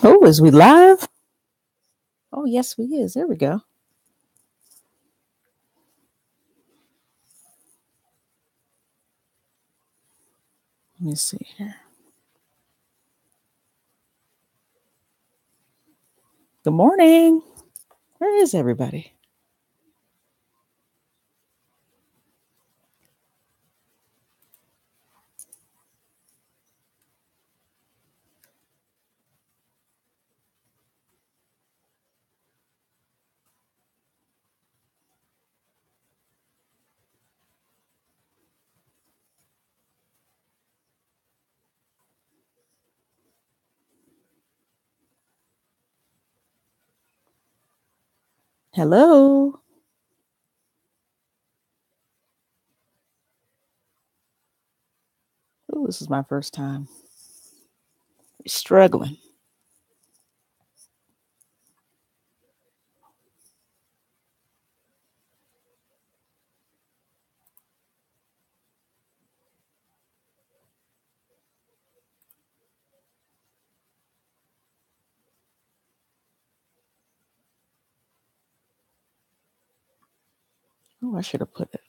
Oh, is we live? Oh, yes, we is. There we go. Let me see here. Good morning. Where is everybody? Hello. Oh, this is my first time. Struggling. Oh, I should have put it.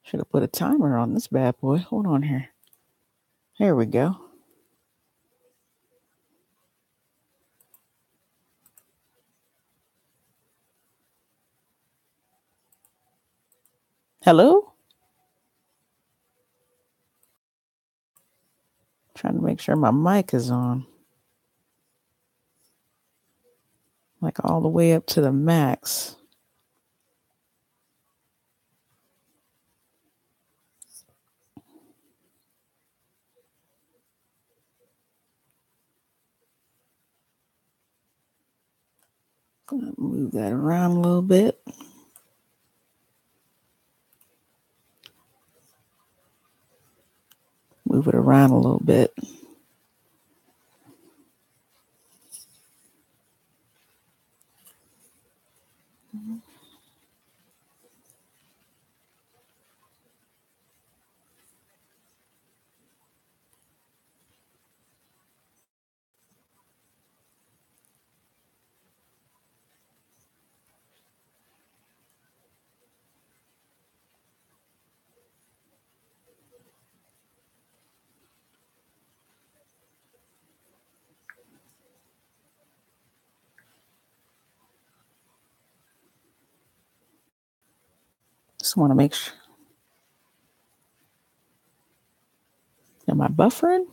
Should have put a timer on this bad boy. Hold on here. Here we go. Hello? Trying to make sure my mic is on. Like all the way up to the max. Gonna move that around a little bit. Move it around a little bit. Just want to make sure. Am I buffering?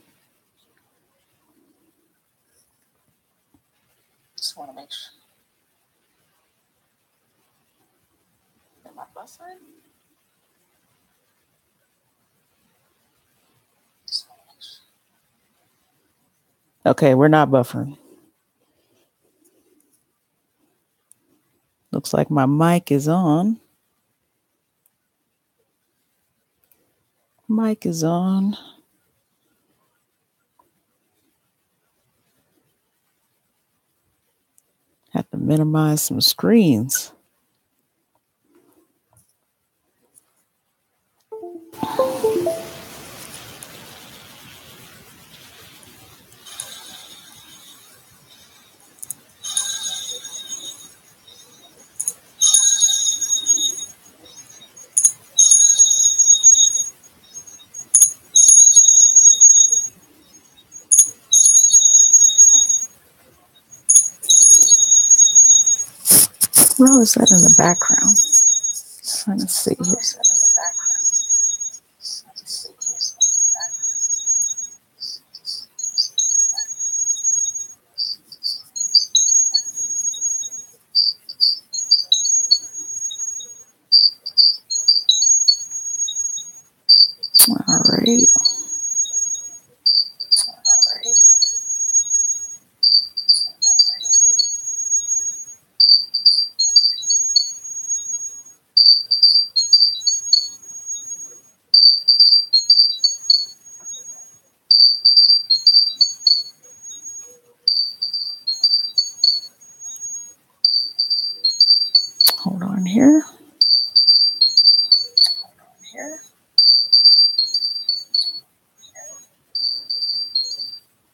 Just want to make sure. Am I buffering? Okay, we're not buffering. Looks like my mic is on. Mic is on. Have to minimize some screens. What is that in the background? Trying to see here. All right. Hold on here.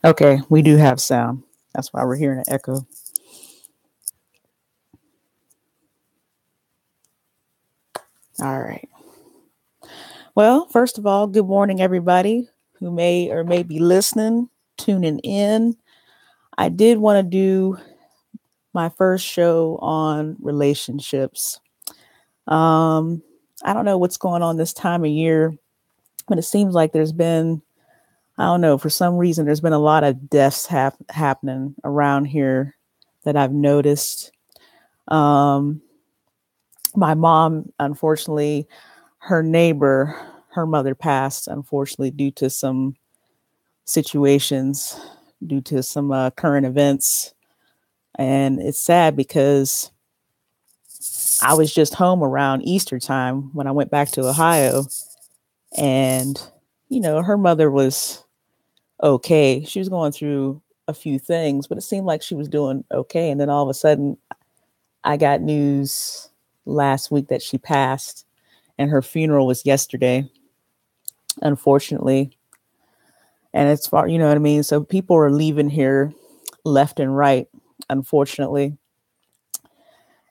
Okay, we do have sound. That's why we're hearing an echo. All right. Well, first of all, good morning, everybody who may or may be listening, tuning in. I did want to do my first show on relationships. I don't know what's going on this time of year, but it seems like there's been, I don't know, for some reason, there's been a lot of deaths happening around here that I've noticed. My mom, unfortunately, her neighbor, her mother passed, unfortunately, due to some situations, due to some current events. And it's sad because I was just home around Easter time when I went back to Ohio. And, her mother was okay. She was going through a few things, but it seemed like she was doing okay. And then all of a sudden, I got news last week that she passed, and her funeral was yesterday, unfortunately. And it's far, you know what I mean? So people are leaving here left and right, unfortunately.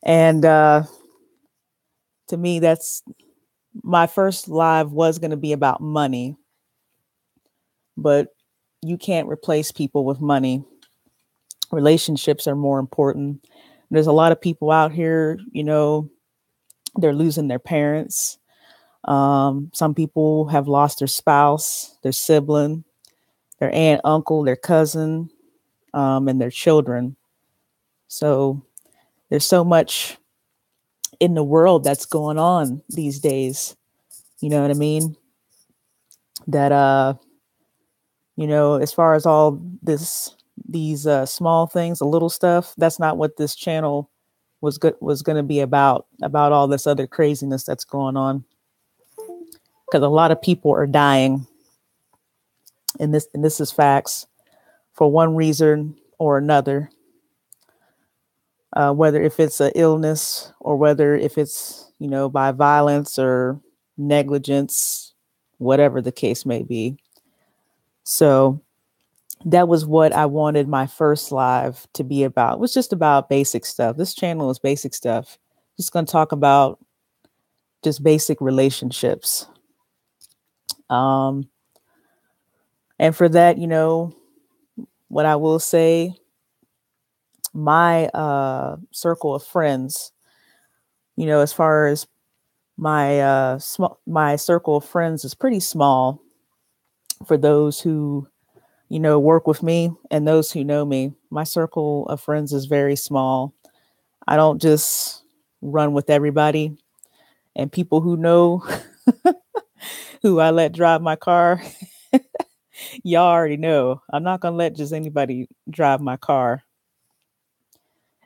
And to me, that's my first live was going to be about money, but you can't replace people with money. Relationships are more important. There's a lot of people out here, they're losing their parents. Some people have lost their spouse, their sibling, their aunt, uncle, their cousin, and their children. So there's so much in the world that's going on these days. You know what I mean? That, as far as all these small things, the little stuff, that's not what this channel was going to be about all this other craziness that's going on. Because a lot of people are dying, and this is facts, for one reason or another. Whether if it's an illness or whether if it's, by violence or negligence, whatever the case may be. So that was what I wanted my first live to be about. It was just about basic stuff. This channel is basic stuff. Just going to talk about just basic relationships. And for that, what I will say, my circle of friends, as far as my my circle of friends is pretty small for those who, work with me and those who know me. My circle of friends is very small. I don't just run with everybody, and people who know who I let drive my car, y'all already know. I'm not going to let just anybody drive my car.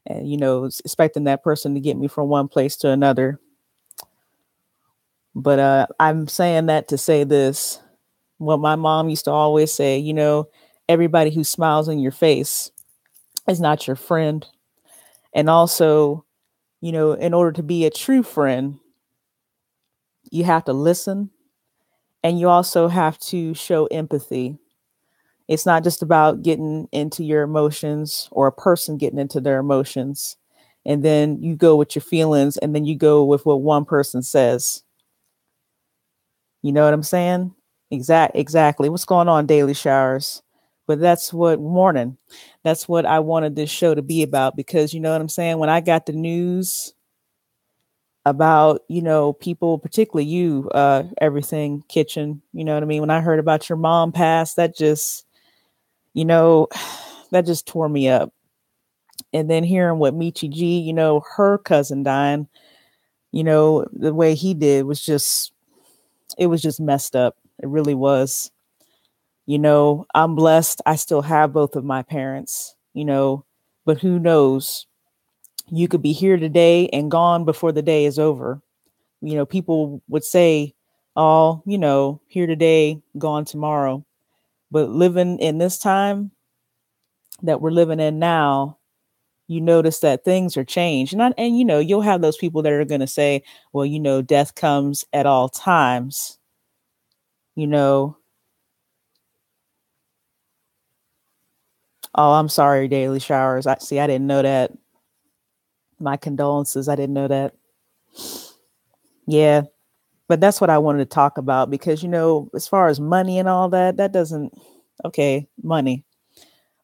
And, expecting that person to get me from one place to another. But I'm saying that to say this. What my mom used to always say, everybody who smiles in your face is not your friend. And also, in order to be a true friend, you have to listen, and you also have to show empathy. It's not just about getting into your emotions or a person getting into their emotions. And then you go with your feelings, and then you go with what one person says. You know what I'm saying? Exactly. What's going on, Daily Showers? But that's what morning. That's what I wanted this show to be about, because you know what I'm saying? When I got the news about, people, particularly you, everything kitchen, you know what I mean? When I heard about your mom passed, that just, that just tore me up. And then hearing what Michi G, her cousin dying, the way he did was just, it was just messed up. It really was. I'm blessed. I still have both of my parents, but who knows? You could be here today and gone before the day is over. People would say, oh, here today, gone tomorrow. But living in this time that we're living in now, you notice that things are changed. And you'll have those people that are going to say, well, death comes at all times. Oh, I'm sorry, Daily Showers. I didn't know that. My condolences. I didn't know that. Yeah, but that's what I wanted to talk about because, as far as money and all that, that doesn't, okay, money.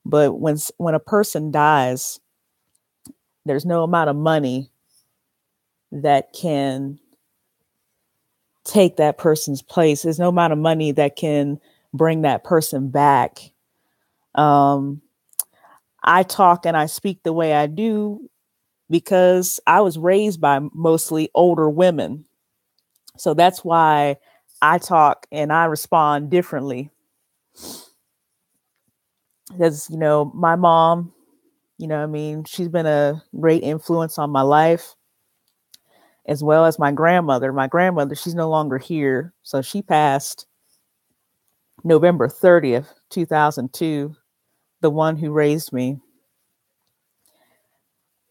But when a person dies, there's no amount of money that can take that person's place. There's no amount of money that can bring that person back. Um, I talk and I speak the way I do because I was raised by mostly older women. So that's why I talk and I respond differently. Because, my mom, she's been a great influence on my life, as well as my grandmother. My grandmother, she's no longer here. So she passed November 30th, 2002, the one who raised me.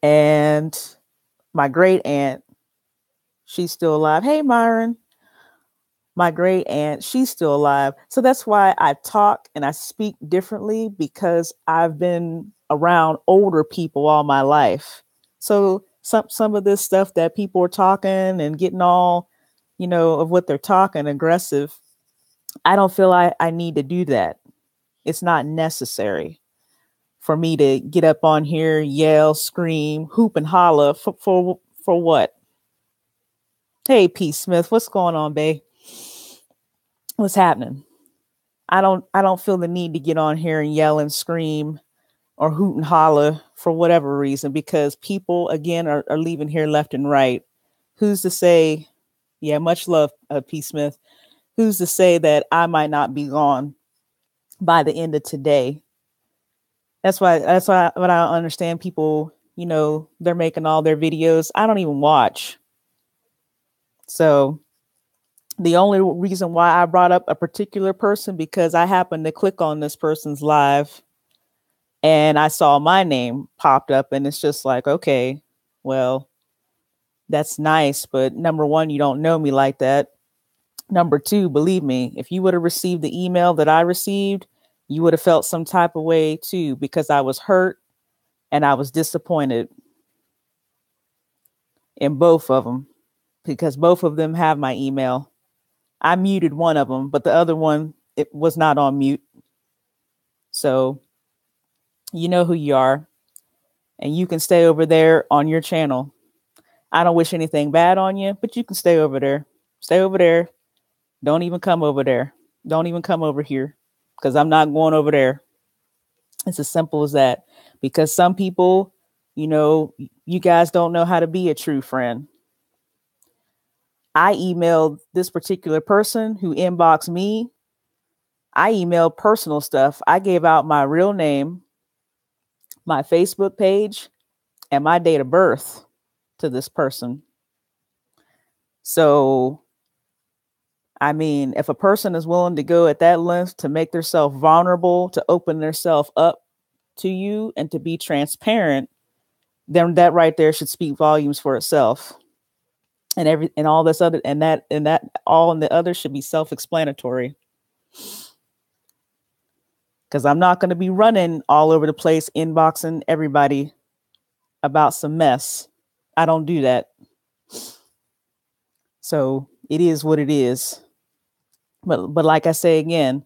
And my great aunt, she's still alive. Hey, Myron. My great aunt, she's still alive. So that's why I talk and I speak differently because I've been around older people all my life. So some of this stuff that people are talking and getting all, of what they're talking aggressive, I don't feel I need to do that. It's not necessary for me to get up on here, yell, scream, hoop and holler for what? Hey, P. Smith, what's going on, babe? What's happening? I don't feel the need to get on here and yell and scream or hoot and holler for whatever reason, because people again are leaving here left and right. Who's to say, yeah, much love, P. Smith. Who's to say that I might not be gone by the end of today? That's why what I understand people, they're making all their videos. I don't even watch. So the only reason why I brought up a particular person because I happened to click on this person's live and I saw my name popped up, and it's just like, okay, well, that's nice, but number one, you don't know me like that. Number two, believe me, if you would have received the email that I received, you would have felt some type of way too, because I was hurt and I was disappointed in both of them, because both of them have my email. I muted one of them, but the other one, it was not on mute. So you know who you are, and you can stay over there on your channel. I don't wish anything bad on you, but you can stay over there. Stay over there. Don't even come over there. Don't even come over here, because I'm not going over there. It's as simple as that. Because some people, you guys don't know how to be a true friend. I emailed this particular person who inboxed me. I emailed personal stuff. I gave out my real name, my Facebook page, and my date of birth to this person. So, I mean, if a person is willing to go at that length to make themselves vulnerable, to open themselves up to you and to be transparent, then that right there should speak volumes for itself. And all this other and that all and the other should be self-explanatory. Because I'm not going to be running all over the place inboxing everybody about some mess. I don't do that. So it is what it is. But like I say again,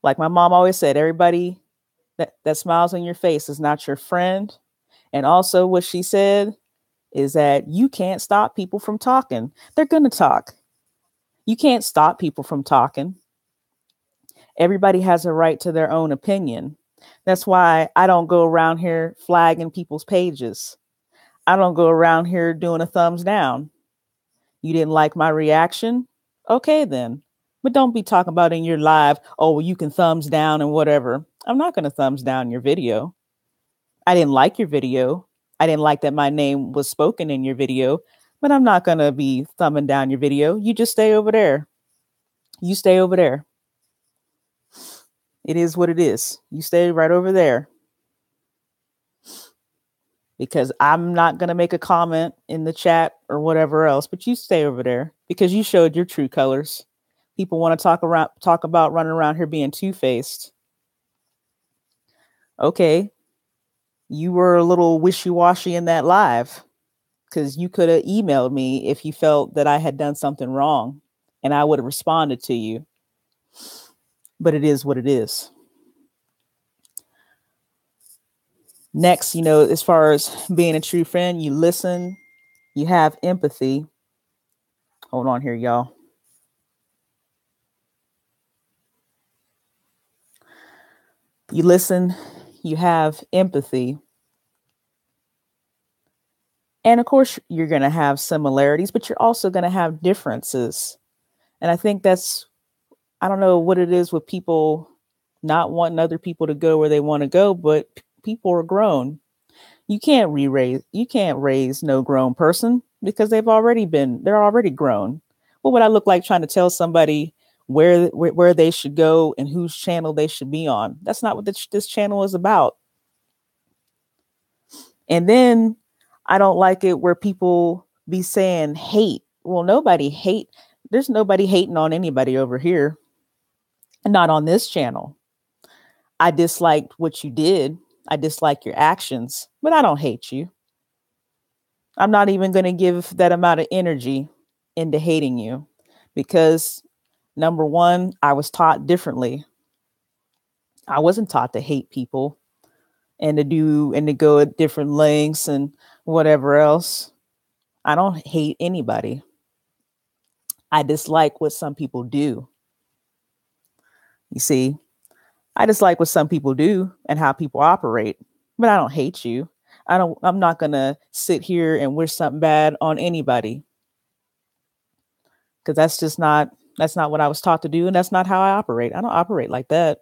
like my mom always said, everybody that smiles on your face is not your friend. And also what she said is that you can't stop people from talking. They're going to talk. You can't stop people from talking. Everybody has a right to their own opinion. That's why I don't go around here flagging people's pages. I don't go around here doing a thumbs down. You didn't like my reaction? Okay, then. But don't be talking about in your live, oh, well, you can thumbs down and whatever. I'm not going to thumbs down your video. I didn't like your video. I didn't like that my name was spoken in your video, but I'm not going to be thumbing down your video. You just stay over there. You stay over there. It is what it is. You stay right over there. Because I'm not going to make a comment in the chat or whatever else, but you stay over there because you showed your true colors. People want to talk about running around here being two-faced. Okay, you were a little wishy-washy in that live because you could have emailed me if you felt that I had done something wrong and I would have responded to you. But it is what it is. Next, as far as being a true friend, you listen, you have empathy. Hold on here, y'all. You listen, you have empathy. And of course, you're going to have similarities, but you're also going to have differences. And I think I don't know what it is with people not wanting other people to go where they want to go, but people are grown. You can't raise no grown person because they're already grown. What would I look like trying to tell somebody where they should go and whose channel they should be on? That's not what this channel is about. And then I don't like it where people be saying hate. Well, there's nobody hating on anybody over here. Not on this channel. I disliked what you did. I dislike your actions, but I don't hate you. I'm not even going to give that amount of energy into hating you because number one, I was taught differently. I wasn't taught to hate people and to go at different lengths and whatever else. I don't hate anybody. I dislike what some people do. You see, I dislike what some people do and how people operate, but I don't hate you. I'm not going to sit here and wish something bad on anybody because that's not what I was taught to do. And that's not how I operate. I don't operate like that.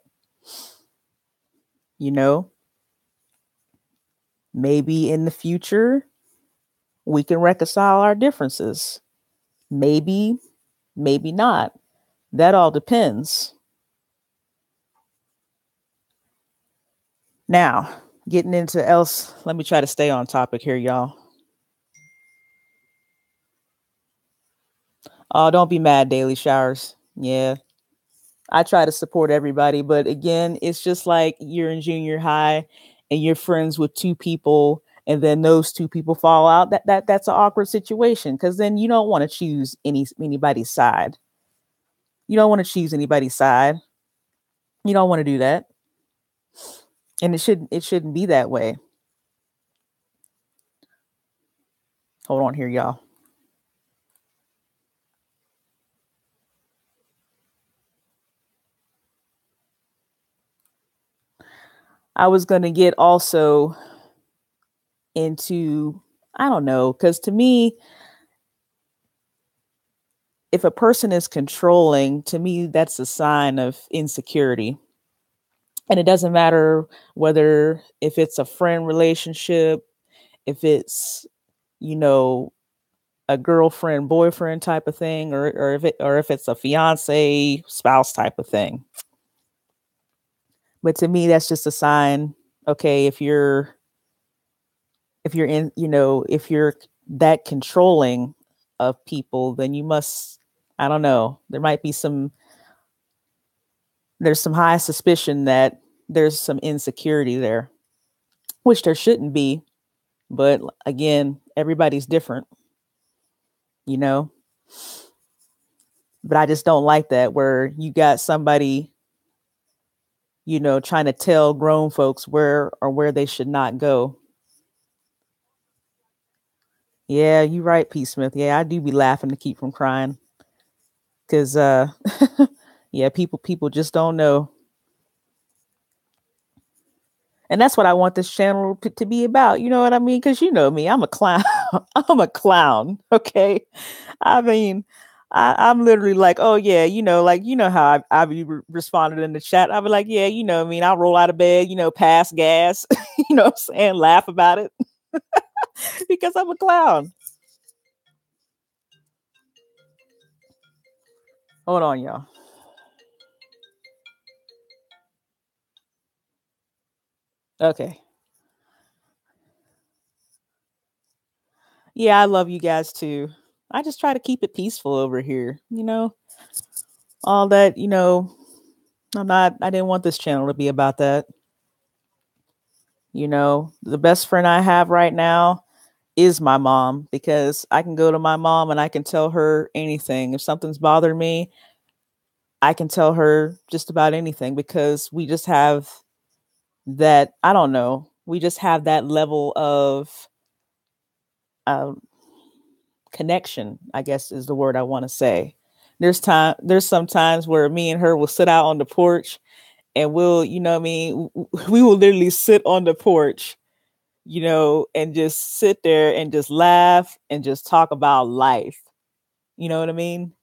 You know, maybe in the future, we can reconcile our differences. Maybe, maybe not. That all depends. Now, getting into else, let me try to stay on topic here, y'all. Oh, don't be mad, Daily Showers. Yeah, I try to support everybody, but again, it's just like you're in junior high and you're friends with two people, and then those two people fall out. That's an awkward situation because then you don't want to choose anybody's side. You don't want to choose anybody's side. You don't want to do that, and it shouldn't be that way. Hold on here, y'all. I was gonna get also into I don't know because to me if a person is controlling, to me, that's a sign of insecurity. And it doesn't matter whether if it's a friend relationship, if it's, you know, a girlfriend, boyfriend type of thing, or if it's a fiance, spouse type of thing. But to me, that's just a sign. Okay, if you're that controlling of people, then you must, I don't know, there's some high suspicion that there's some insecurity there, which there shouldn't be. But again, everybody's different, you know? But I just don't like that where you got somebody, trying to tell grown folks where they should not go. Yeah, you're right, P. Smith. Yeah, I do be laughing to keep from crying. Cause yeah, people just don't know. And that's what I want this channel to be about. You know what I mean? Because you know me, I'm a clown. I'm a clown. Okay. I mean, I'm literally like, oh yeah, like how I be responded in the chat. I'll be like, yeah, I mean, I'll roll out of bed, pass gas, you know what I'm saying, laugh about it because I'm a clown. Hold on, y'all. Okay. Yeah, I love you guys too. I just try to keep it peaceful over here, all that, I didn't want this channel to be about that. The best friend I have right now is my mom, because I can go to my mom and I can tell her anything. If something's bothering me, I can tell her just about anything, because we just have that, I don't know, we just have that level of um, connection, I guess is the word I want to say. There's some times where me and her will sit out on the porch, and we'll, we will literally sit on the porch, and just sit there and just laugh and just talk about life. You know what I mean?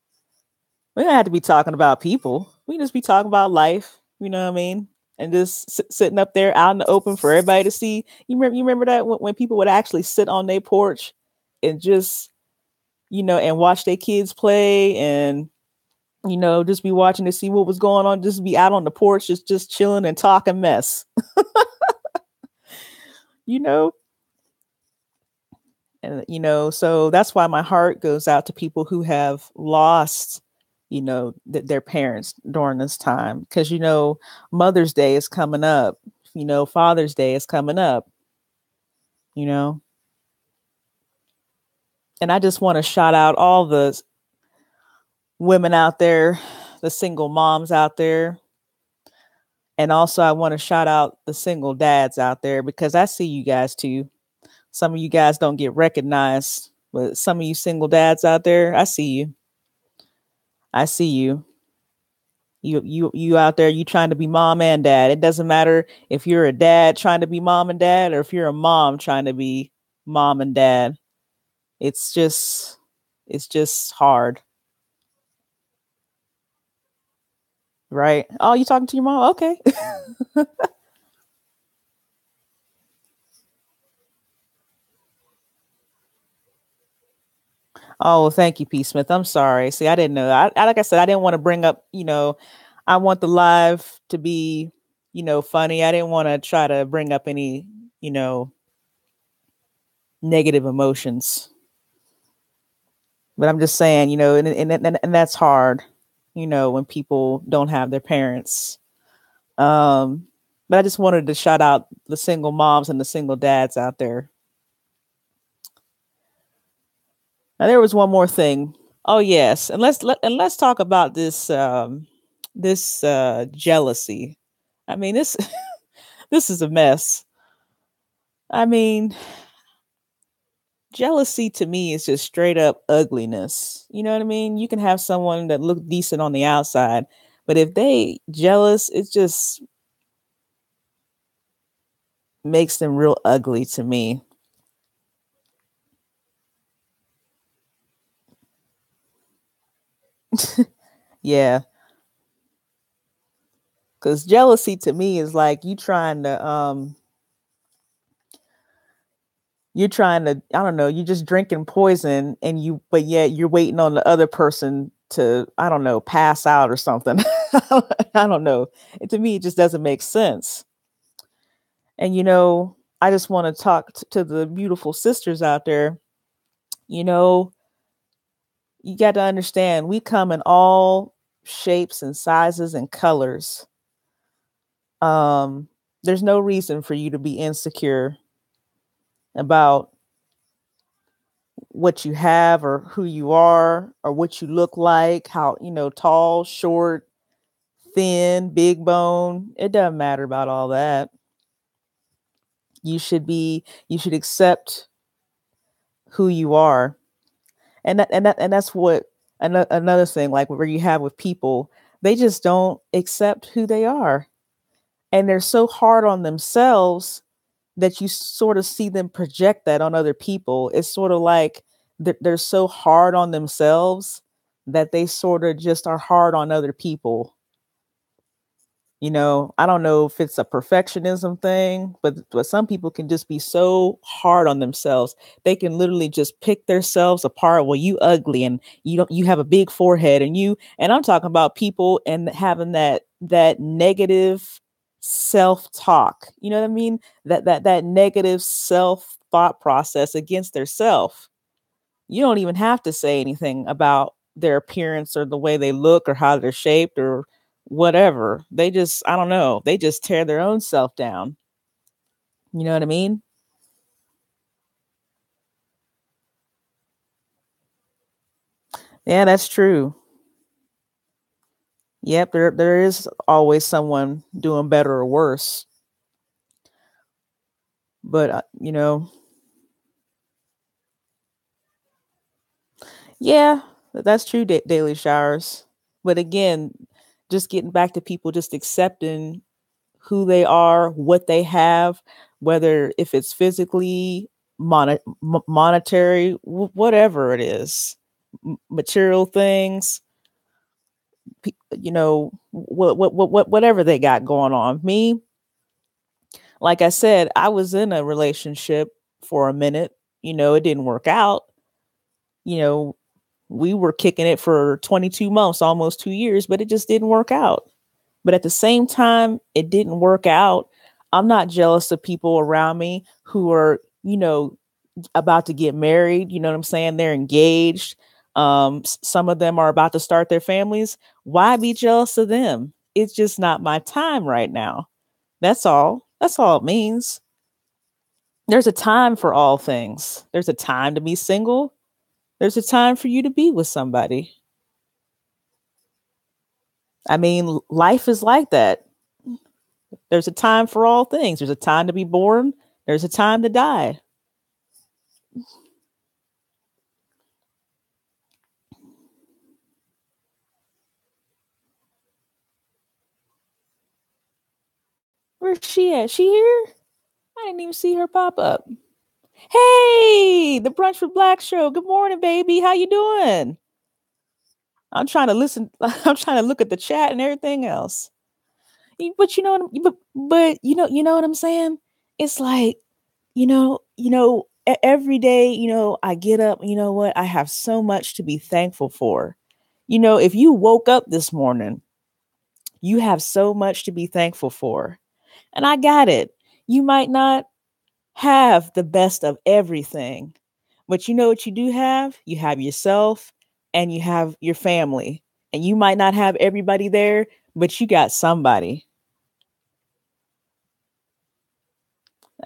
We don't have to be talking about people. We just be talking about life. You know what I mean? And just sitting up there out in the open for everybody to see. You remember that when people would actually sit on their porch and just, and watch their kids play, and just be watching to see what was going on. Just be out on the porch, just chilling and talking mess. you know, and so that's why my heart goes out to people who have lost, their parents during this time, because Mother's Day is coming up, Father's Day is coming up, you know, and I just want to shout out all the women out there, the single moms out there. And also, I want to shout out the single dads out there, because I see you guys too. Some of you guys don't get recognized, but some of you single dads out there, I see you. I see you. You out there, you trying to be mom and dad. It doesn't matter if you're a dad trying to be mom and dad, or if you're a mom trying to be mom and dad. It's just hard. Right? Oh, you talking to your mom? Okay. Oh, thank you, P. Smith. I'm sorry. See, I didn't know. Like I said, I didn't want to bring up, I want the live to be, funny. I didn't want to try to bring up any, you know, negative emotions. But I'm just saying, and that's hard, when people don't have their parents. Um, but I just wanted to shout out the single moms and the single dads out there. Now there was one more thing. Oh yes, and let's talk about this jealousy. I mean, this this is a mess. I mean, jealousy to me is just straight up ugliness. You know what I mean? You can have someone that look decent on the outside, but if they jealous, it just makes them real ugly to me. Yeah, because jealousy to me is like you're trying to, I don't know, you're just drinking poison, but yet you're waiting on the other person to, I don't know, pass out or something. I don't know. To me, it just doesn't make sense. And I just want to talk to the beautiful sisters out there. You know, you got to understand, we come in all shapes and sizes and colors. Um, there's no reason for you to be insecure about what you have or who you are or what you look like, how, tall, short, thin, big bone. It doesn't matter about all that. You should accept who you are. And that's what another thing, like where you have with people, they just don't accept who they are. And they're so hard on themselves that you sort of see them project that on other people. It's sort of like they're so hard on themselves that they sort of just are hard on other people. I don't know if it's a perfectionism thing, but some people can just be so hard on themselves. They can literally just pick themselves apart. Well, you ugly, and you have a big forehead, and I'm talking about people and having that negative self-talk. You know what I mean? That negative self thought process against their self. You don't even have to say anything about their appearance or the way they look or how they're shaped or whatever. They just, I don't know, they just tear their own self down. You know what I mean? Yeah, that's true. Yep, there is always someone doing better or worse. But yeah, that's true. Daily showers. But again, just getting back to people just accepting who they are, what they have, whether if it's physically, monetary, whatever it is, material things, whatever they got going on. Me, like I said, I was in a relationship for a minute. It didn't work out. You know, we were kicking it for 22 months, almost 2 years, but it just didn't work out. But at the same time, it didn't work out. I'm not jealous of people around me who are, about to get married. You know what I'm saying? They're engaged. Some of them are about to start their families. Why be jealous of them? It's just not my time right now. That's all. That's all it means. There's a time for all things. There's a time to be single. There's a time for you to be with somebody. I mean, life is like that. There's a time for all things. There's a time to be born. There's a time to die. Where's she at? She here? I didn't even see her pop up. Hey, the Brunch with Black show. Good morning, baby. How you doing? I'm trying to listen. I'm trying to look at the chat and everything else. But you know what? But you know what I'm saying? It's like every day, I get up. You know what? I have so much to be thankful for. If you woke up this morning, you have so much to be thankful for. And I got it. You might not have the best of everything, but you know what you do have? You have yourself and you have your family. And you might not have everybody there, but you got somebody.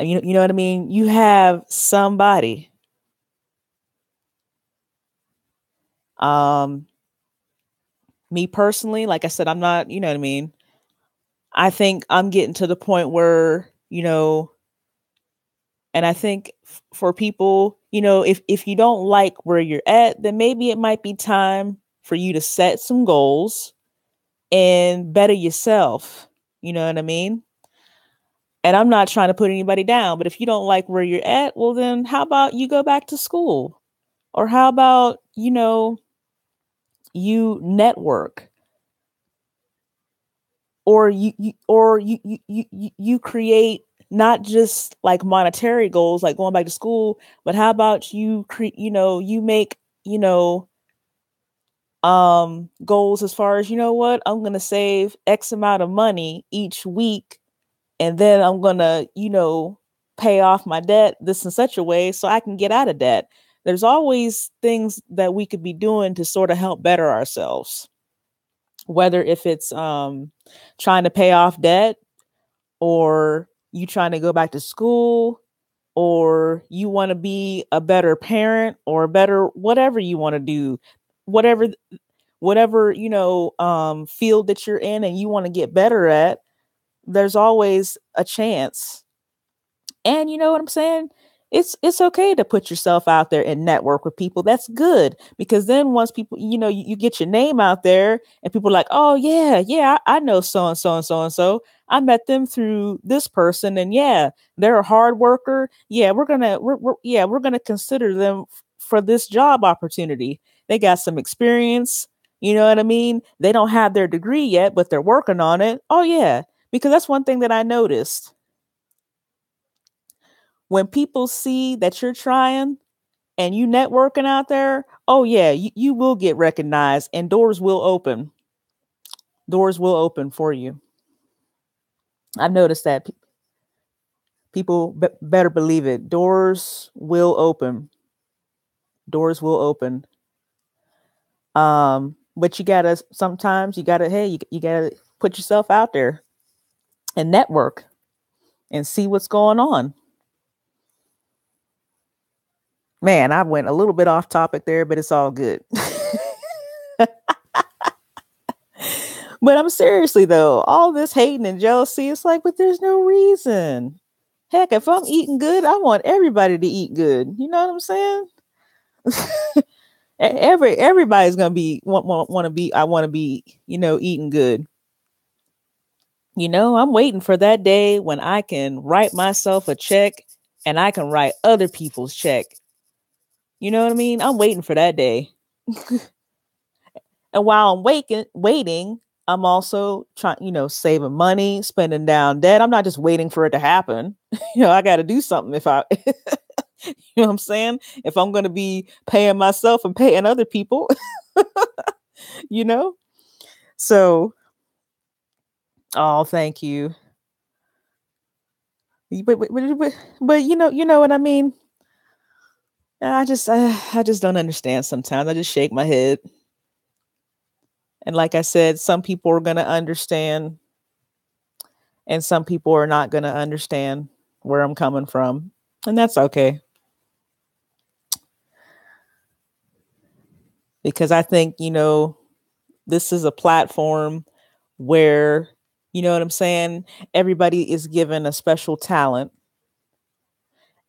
You know what I mean? You have somebody. Um, Me personally, like I said, I'm not, you know what I mean? I think I'm getting to the point where, and I think for people, if you don't like where you're at, then maybe it might be time for you to set some goals and better yourself. You know what I mean? And I'm not trying to put anybody down, but if you don't like where you're at, well, then how about you go back to school? Or how about, you network? Or you create not just like monetary goals like going back to school, but how about you create, you make, you know goals as far as, what, I'm going to save x amount of money each week, and then I'm going to, pay off my debt this in such a way so I can get out of debt. There's always things that we could be doing to sort of help better ourselves, whether if it's trying to pay off debt, or you trying to go back to school, or you want to be a better parent, or a better whatever you want to do, whatever field that you're in and you want to get better at. There's always a chance. And you know what I'm saying? It's okay to put yourself out there and network with people. That's good, because then once people, you get your name out there and people are like, oh yeah, I know so and so and so and so. I met them through this person, and yeah, they're a hard worker. Yeah, we're gonna consider them for this job opportunity. They got some experience. You know what I mean? They don't have their degree yet, but they're working on it. Oh yeah, because that's one thing that I noticed. When people see that you're trying and you networking out there, oh yeah, you will get recognized and doors will open. Doors will open for you. I've noticed that people better believe it. Doors will open. Doors will open. But you gotta, sometimes you gotta, hey, you gotta put yourself out there and network. and see what's going on. Man, I went a little bit off topic there, but it's all good. But I'm seriously though, all this hating and jealousy, it's like, but there's no reason. Heck, if I'm eating good, I want everybody to eat good. You know what I'm saying? Everybody's gonna be want to be. I want to be, eating good. I'm waiting for that day when I can write myself a check and I can write other people's check. You know what I mean? I'm waiting for that day. And while I'm waiting, I'm also trying, saving money, spending down debt. I'm not just waiting for it to happen. I got to do something if I, you know what I'm saying? If I'm going to be paying myself and paying other people, you know? So, oh, thank you. But you know what I mean? I just don't understand sometimes. I just shake my head. And like I said, some people are going to understand and some people are not going to understand where I'm coming from. And that's okay. Because I think, this is a platform where, you know what I'm saying? Everybody is given a special talent.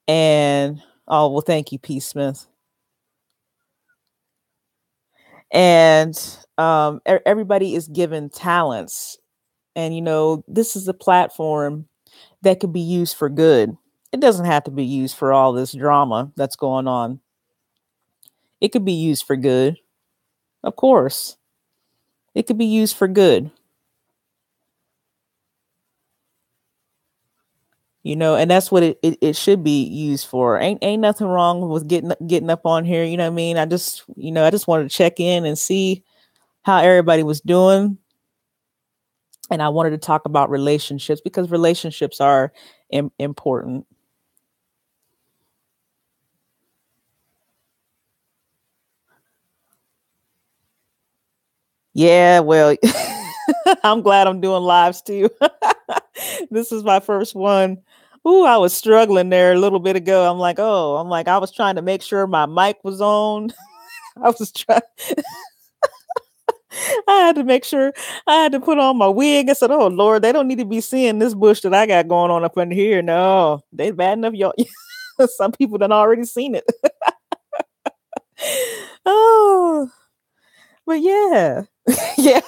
And, oh, well, thank you, P. Smith. And everybody is given talents. And, this is a platform that could be used for good. It doesn't have to be used for all this drama that's going on. It could be used for good. Of course. It could be used for good. And that's what it should be used for. Ain't nothing wrong with getting up on here. You know what I mean? I just wanted to check in and see how everybody was doing. And I wanted to talk about relationships because relationships are important. Yeah, well, I'm glad I'm doing lives too. This is my first one. Ooh, I was struggling there a little bit ago. I was trying to make sure my mic was on. I was trying. I had to make sure I had to put on my wig. I said, "Oh Lord, they don't need to be seeing this bush that I got going on up in here." No, they bad enough. Y'all, some people done already seen it. Oh, but yeah, yeah,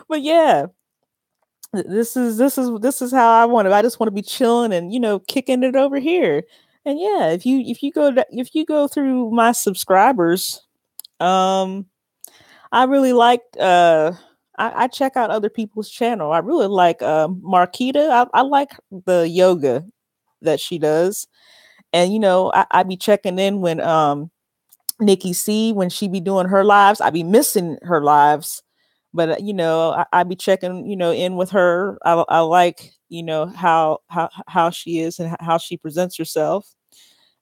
but yeah. This is how I want it. I just want to be chilling and kicking it over here. And yeah, if you go through my subscribers, I really liked I check out other people's channel. I really like Marquita. I like the yoga that she does. And I be checking in when Nikki C, when she be doing her lives. I be missing her lives. But I be checking in with her. I like how she is and how she presents herself.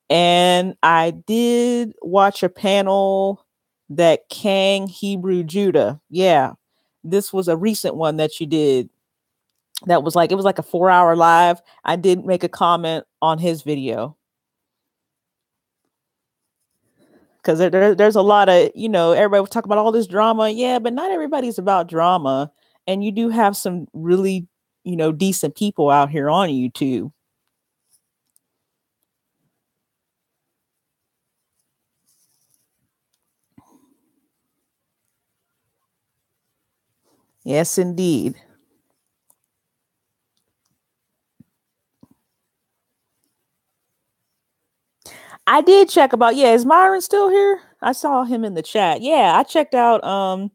And I did watch a panel that Kang Hebrew Judah. Yeah. This was a recent one that you did. That was it was like a 4-hour live. I did make a comment on his video. Because there's a lot of, everybody was talking about all this drama. Yeah, but not everybody's about drama. And you do have some really, decent people out here on YouTube. Yes, indeed. I did check about, is Myron still here? I saw him in the chat. Yeah, I checked out. I'm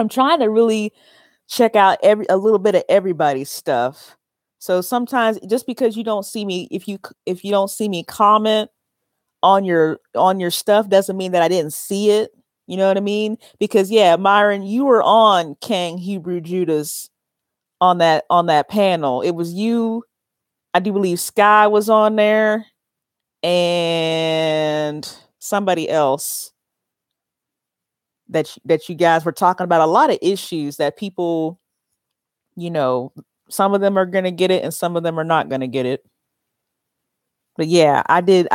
trying to really check out a little bit of everybody's stuff. So sometimes just because you don't see me, if you don't see me comment on your stuff, doesn't mean that I didn't see it. You know what I mean? Because Myron, you were on Kang Hebrew Judah's on that panel. It was you. I do believe Sky was on there and somebody else that you guys were talking about a lot of issues that people, Some of them are going to get it and some of them are not going to get it. But yeah, I did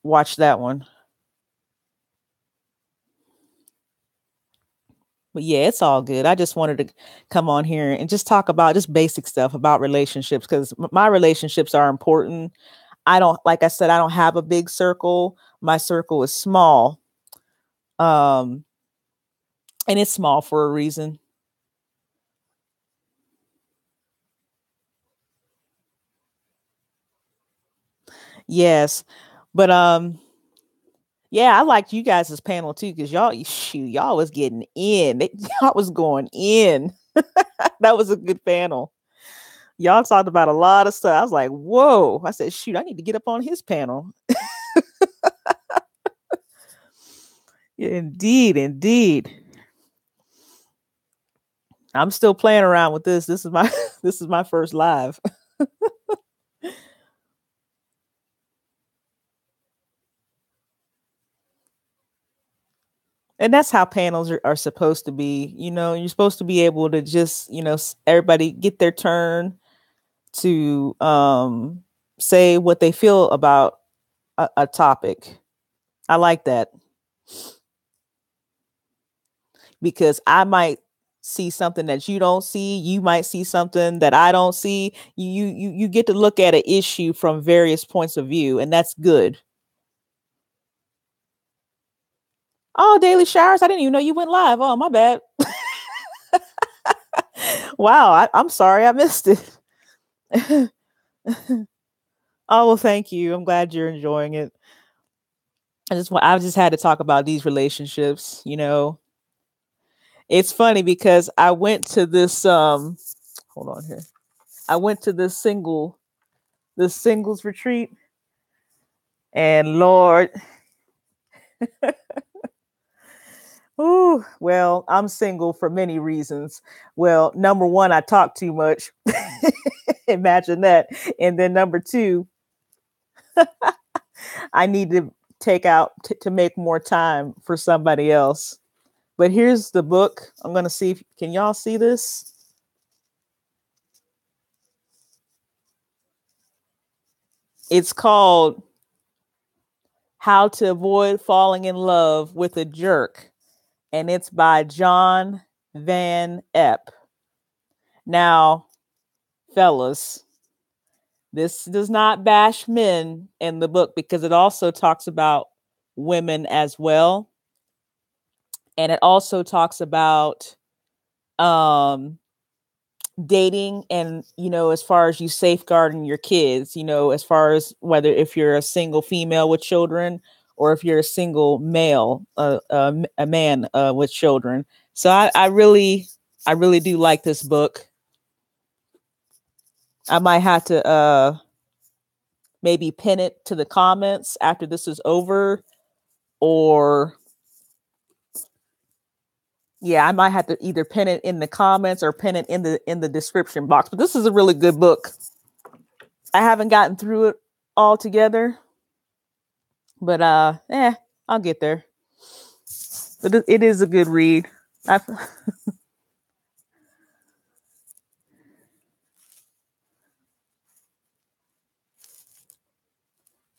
watch that one. But yeah, it's all good. I just wanted to come on here and just talk about just basic stuff about relationships because my relationships are important. I don't, like I said, I don't have a big circle. My circle is small. Um, and it's small for a reason. Yes. But yeah, I liked you guys' panel too, because y'all was getting in. Y'all was going in. That was a good panel. Y'all talked about a lot of stuff. I was like, whoa. I said, shoot, I need to get up on his panel. Yeah, indeed, indeed. I'm still playing around with this. This is my this is my first live. And that's how panels are supposed to be. You're supposed to be able to just, everybody get their turn to say what they feel about a topic. I like that because I might see something that you don't see. You might see something that I don't see. You get to look at an issue from various points of view, and that's good. Oh, daily showers! I didn't even know you went live. Oh, my bad. Wow, I'm sorry I missed it. Oh well, thank you. I'm glad you're enjoying it. I just had to talk about these relationships. It's funny because I went to this hold on here. I went to this singles retreat, and Lord, ooh, well, I'm single for many reasons. Well, number one, I talk too much. Imagine that. And then number two, I need to take out to make more time for somebody else. But here's the book. I'm going to see if can y'all see this? It's called How to Avoid Falling in Love with a Jerk, and it's by John Van Epp. Now, fellas, this does not bash men in the book because it also talks about women as well. And it also talks about um dating and as far as you safeguarding your kids, as far as whether if you're a single female with children or if you're a single male a man with children. So I really do like this book. I might have to maybe pin it to the comments after this is over, or yeah, I might have to either pin it in the comments or pin it in the description box. But this is a really good book. I haven't gotten through it all together, but I'll get there. But it is a good read. I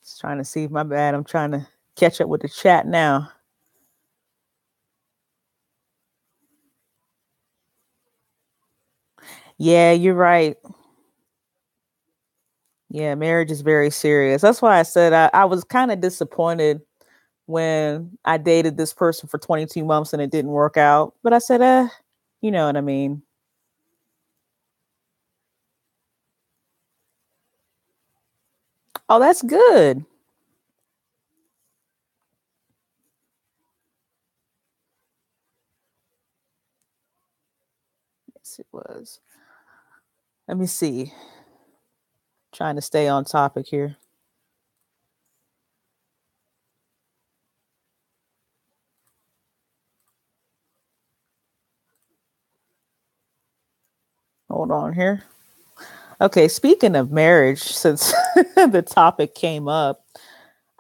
Just trying to see. My bad. I'm trying to catch up with the chat now. Yeah, you're right. Yeah, marriage is very serious. That's why I said I was kind of disappointed when I dated this person for 22 months and it didn't work out. But I said, you know what I mean. Oh, that's good. Yes, it was. Let me see. Trying to stay on topic here. Hold on here. Okay, speaking of marriage, since the topic came up,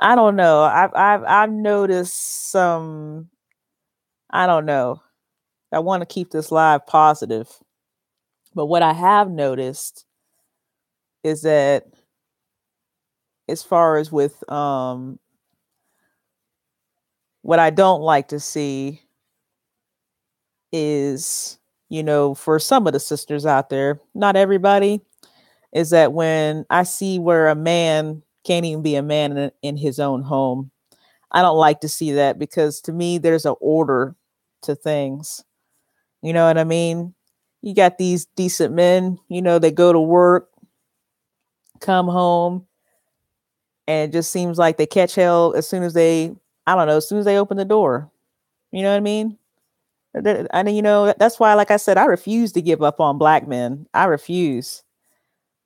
I don't know. I've noticed some. I don't know. I want to keep this live positive. But what I have noticed is that as far as with what I don't like to see is, for some of the sisters out there, not everybody, is that when I see where a man can't even be a man in his own home, I don't like to see that, because to me, there's an order to things. You know what I mean? You got these decent men, they go to work, come home, and it just seems like they catch hell as soon as I don't know, as soon as they open the door. You know what I mean? And that's why, like I said, I refuse to give up on black men. I refuse.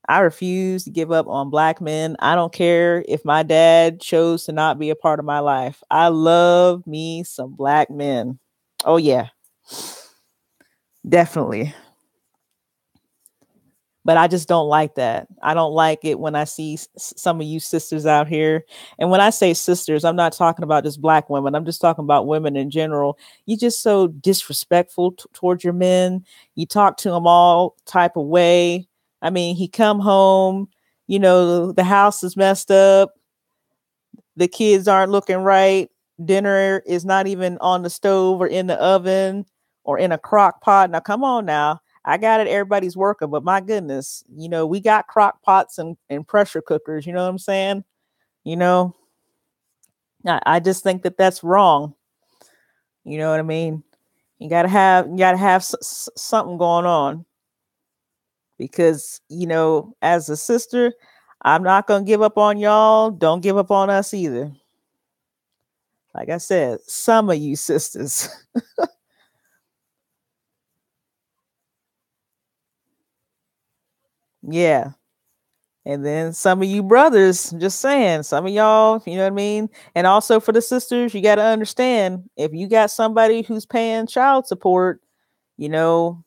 I refuse to give up on black men. I don't care if my dad chose to not be a part of my life. I love me some black men. Oh, yeah, definitely. But I just don't like that. I don't like it when I see some of you sisters out here. And when I say sisters, I'm not talking about just black women. I'm just talking about women in general. You just so disrespectful towards your men. You talk to them all type of way. I mean, he come home, the house is messed up. The kids aren't looking right. Dinner is not even on the stove or in the oven or in a crock pot. Now, come on now. I got it. Everybody's working, but my goodness, we got crock pots and pressure cookers. You know what I'm saying? You know, I just think that that's wrong. You know what I mean? You gotta have something going on, because as a sister, I'm not gonna give up on y'all. Don't give up on us either. Like I said, some of you sisters. Yeah. And then some of you brothers, just saying, some of y'all, you know what I mean? And also for the sisters, you got to understand, if you got somebody who's paying child support, you know,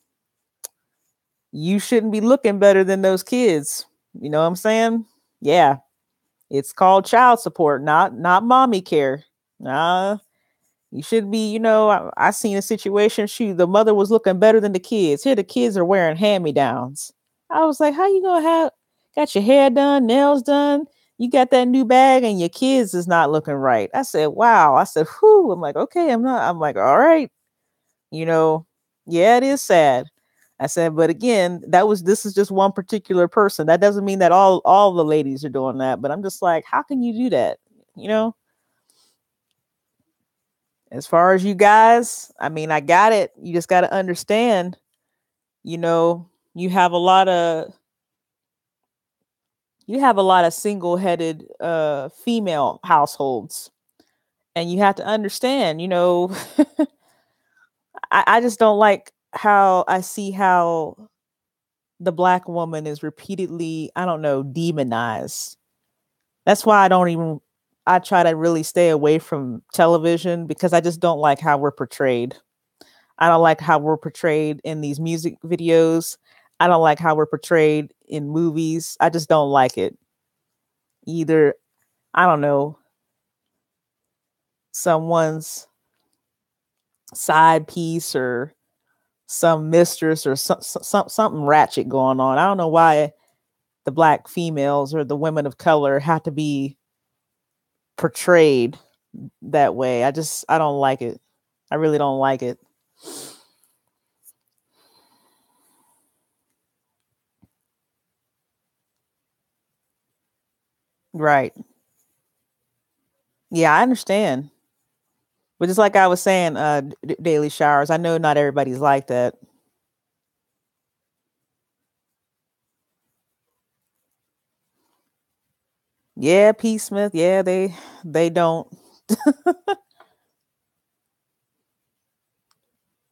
you shouldn't be looking better than those kids. You know what I'm saying? Yeah. It's called child support, not mommy care. Nah, you should be, I seen a situation. Shoot, the mother was looking better than the kids. Here, the kids are wearing hand me downs. I was like, how you gonna have got your hair done, nails done? You got that new bag, and your kids is not looking right. I said, wow. I said, whew. I'm like, okay, I'm not. I'm like, all right, you know, yeah, it is sad. I said, but again, this is just one particular person. That doesn't mean that all the ladies are doing that. But I'm just like, how can you do that? You know, as far as you guys, I mean, I got it. You just got to understand, you know, you have a lot of single-headed female households, and you have to understand, I just don't like how I see how the black woman is repeatedly, I don't know, demonized. That's why I try to really stay away from television, because I just don't like how we're portrayed. I don't like how we're portrayed in these music videos. I don't like how we're portrayed in movies. I just don't like it. Either, I don't know, someone's side piece or some mistress or something ratchet going on. I don't know why the black females or the women of color have to be portrayed that way. I don't like it. I really don't like it. Right. Yeah, I understand. But just like I was saying, daily showers, I know not everybody's like that. Yeah, P. Smith. Yeah, they don't,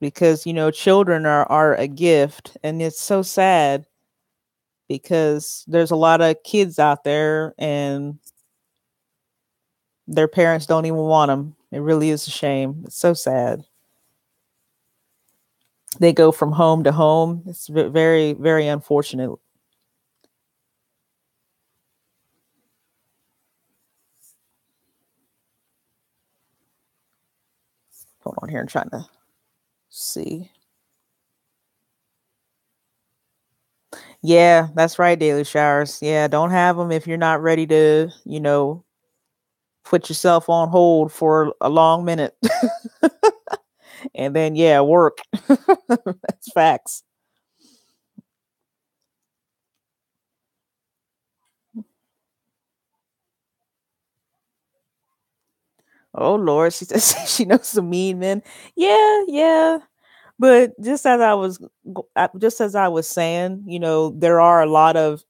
because children are a gift, and it's so sad because there's a lot of kids out there and their parents don't even want them. It really is a shame. It's so sad. They go from home to home. It's very, very unfortunate. Hold on here, I'm trying to see. Yeah, that's right, daily showers. Yeah, don't have them if you're not ready to, put yourself on hold for a long minute. And then, yeah, work. That's facts. Oh Lord, she says she knows some mean men. Yeah, yeah. But just as I was saying, there are a lot of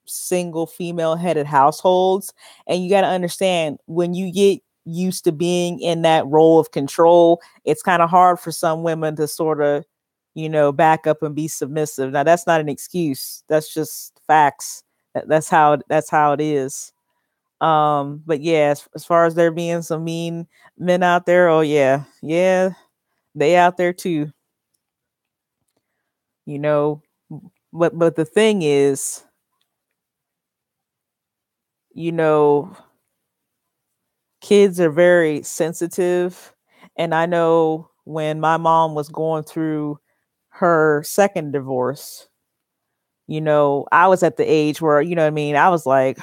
single female headed households, and you got to understand when you get used to being in that role of control, it's kind of hard for some women to sort of, back up and be submissive. Now that's not an excuse. That's just facts. That's how it is. But yeah, as far as there being some mean men out there, oh yeah, yeah, they out there too. You know, but the thing is, you know, kids are very sensitive, and I know when my mom was going through her second divorce, I was at the age where, what I mean, I was like,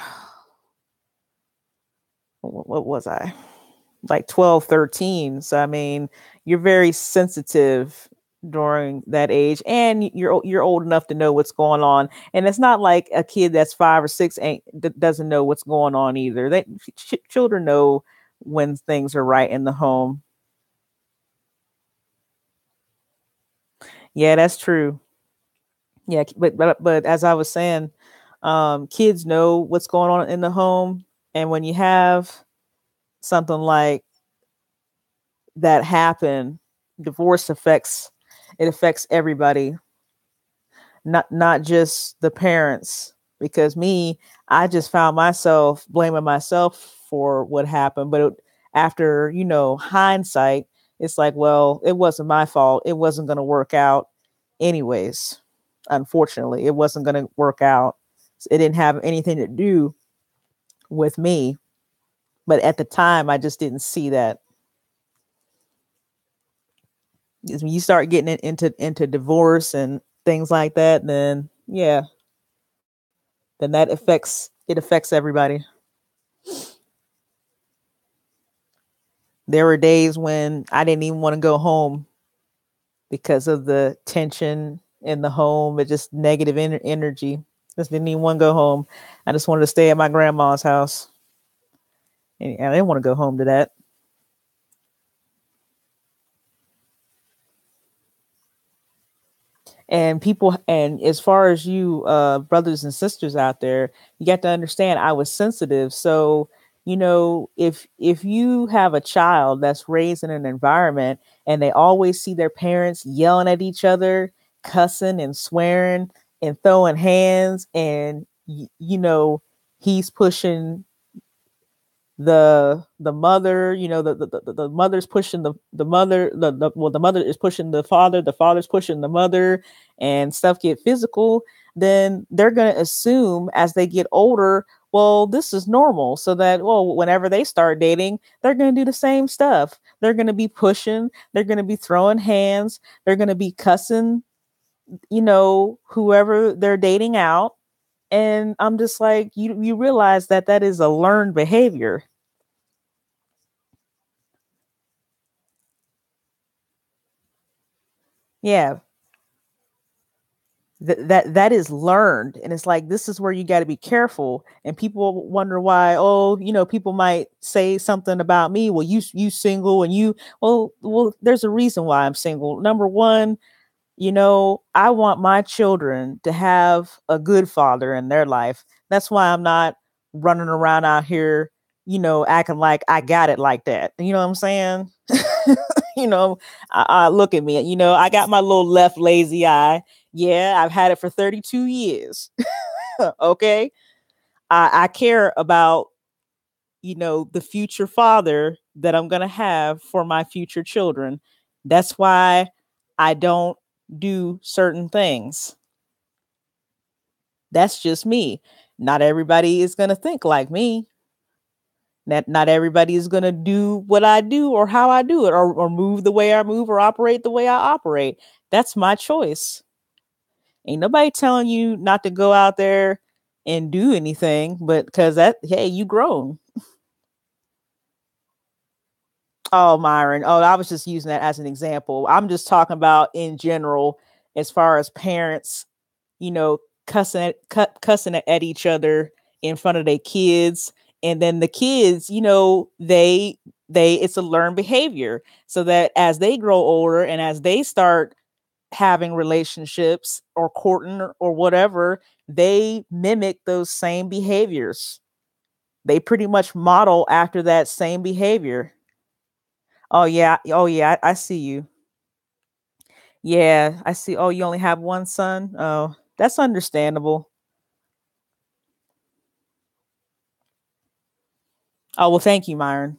what was I? Like 12, 13. So I mean, you're very sensitive during that age, and you're old enough to know what's going on. And it's not like a kid that's 5 or 6 doesn't know what's going on either. Children know when things are right in the home. Yeah, that's true. Yeah, but as I was saying, kids know what's going on in the home, and when you have something like that happen, divorce affects everybody, not just the parents. Because me, I just found myself blaming myself for what happened, but after hindsight, it's like, well, it wasn't my fault. It wasn't going to work out, anyways. Unfortunately, it wasn't going to work out. It didn't have anything to do with me, but at the time, I just didn't see that. Because when you start getting into divorce and things like that, then yeah, then it affects everybody. There were days when I didn't even want to go home because of the tension in the home. It just negative energy. Just didn't even want to go home. I just wanted to stay at my grandma's house, and I didn't want to go home to that. And people, and as far as you brothers and sisters out there, you got to understand I was sensitive. So if you have a child that's raised in an environment and they always see their parents yelling at each other, cussing and swearing and throwing hands, and he's pushing the mother, the mother's pushing the mother, the mother is pushing the father's pushing the mother, and stuff get physical, then they're going to assume as they get older, well, this is normal. So that, well, whenever they start dating, they're going to do the same stuff. They're going to be pushing, they're going to be throwing hands, they're going to be cussing, whoever they're dating out. And I'm just like, you realize that that is a learned behavior. Yeah, that is learned, and it's like, this is where you got to be careful. And people wonder why, oh, people might say something about me, well, you single, and well, there's a reason why I'm single. Number one, I want my children to have a good father in their life. That's why I'm not running around out here, acting like I got it like that. You know what I'm saying? you know, I look at me, I got my little left lazy eye. Yeah, I've had it for 32 years. Okay. I care about, the future father that I'm going to have for my future children. That's why I don't do certain things. That's just me. Not everybody is going to think like me. Not everybody is going to do what I do or how I do it, or move the way I move or operate the way I operate. That's my choice. Ain't nobody telling you not to go out there and do anything, but because that, hey, you grown. Oh, Myron. Oh, I was just using that as an example. I'm just talking about in general, as far as parents, you know, cussing at each other in front of their kids, and then the kids, they it's a learned behavior, so that as they grow older and as they start having relationships or courting or whatever, they mimic those same behaviors. They pretty much model after that same behavior. Oh yeah, oh yeah, I see you. Yeah, I see. Oh, you only have one son. Oh, that's understandable. Oh well, thank you, Myron.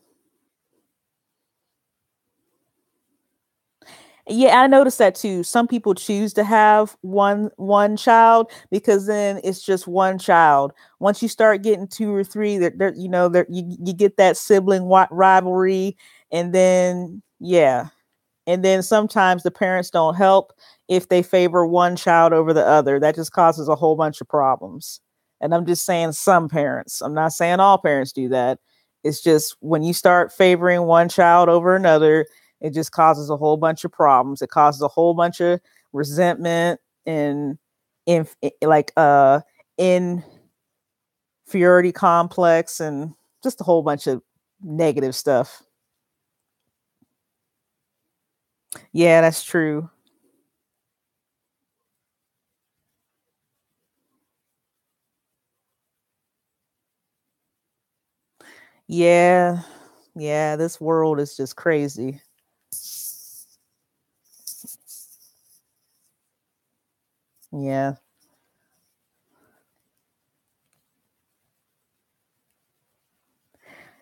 Yeah, I noticed that too. Some people choose to have one child because then it's just one child. Once you start getting two or three, you get that sibling rivalry, and then yeah, and then sometimes the parents don't help if they favor one child over the other. That just causes a whole bunch of problems. And I'm just saying some parents. I'm not saying all parents do that. It's just when you start favoring one child over another, it just causes a whole bunch of problems. It causes a whole bunch of resentment and in like inferiority complex and just a whole bunch of negative stuff. Yeah, that's true. Yeah, yeah, this world is just crazy. Yeah.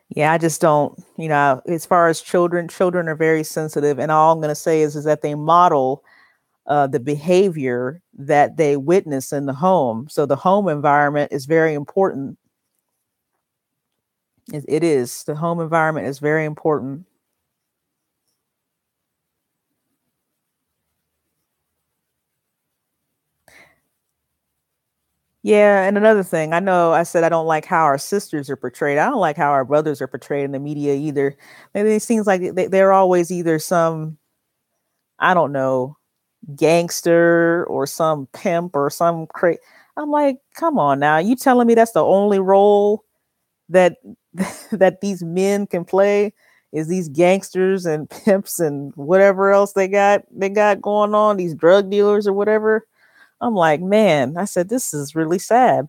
Yeah, I just don't, as far as children are very sensitive, and all I'm going to say is that they model the behavior that they witness in the home. So the home environment is very important. It is. The home environment is very important. Yeah, and another thing, I know I said I don't like how our sisters are portrayed. I don't like how our brothers are portrayed in the media either. Maybe it seems like they're always either some, I don't know, gangster or some pimp or some I'm like, come on now. You telling me that's the only role that that these men can play is these gangsters and pimps and whatever else they got going on, these drug dealers or whatever. I'm like, man, I said this is really sad.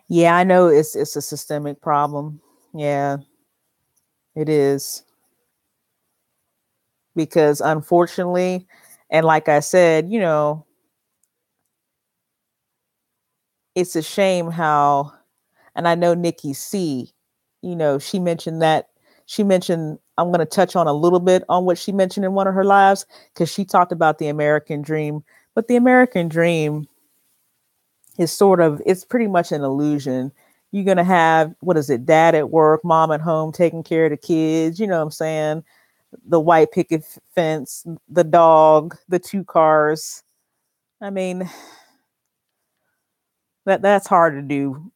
Yeah, I know it's a systemic problem. Yeah, it is because unfortunately, and like I said, it's a shame how, and I know Nikki C, she mentioned, I'm going to touch on a little bit on what she mentioned in one of her lives because she talked about the American dream. But the American dream is it's pretty much an illusion. You're going to have, what is it, dad at work, mom at home taking care of the kids, you know what I'm saying? The white picket fence, the dog, the two cars. I mean, that's hard to do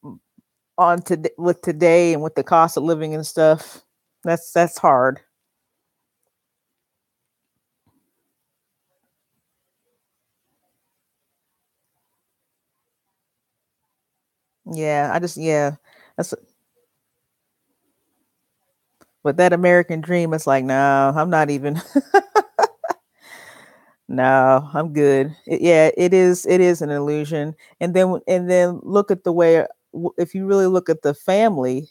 with today and with the cost of living and stuff. That's hard. Yeah, that's but that American dream. It's like, no, I'm not even. No, I'm good. Yeah, it is. It is an illusion. And then look at the way. If you really look at the family,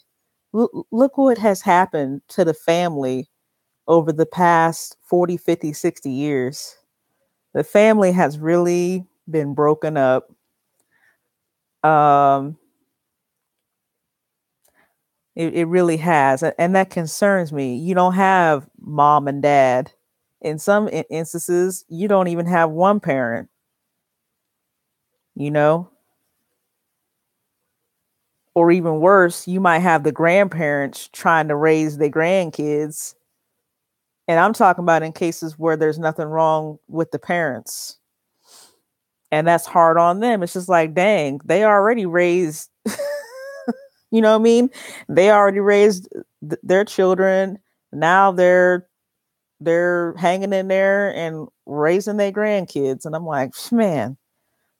look what has happened to the family over the past 40, 50, 60 years. The family has really been broken up. Um, It really has. And that concerns me. You don't have mom and dad. In some instances, you don't even have one parent, you know? Or even worse, you might have the grandparents trying to raise their grandkids. And I'm talking about in cases where there's nothing wrong with the parents. And that's hard on them. It's just like, dang, they already raised, you know what I mean? They already raised their children. Now they're hanging in there and raising their grandkids. And I'm like, man,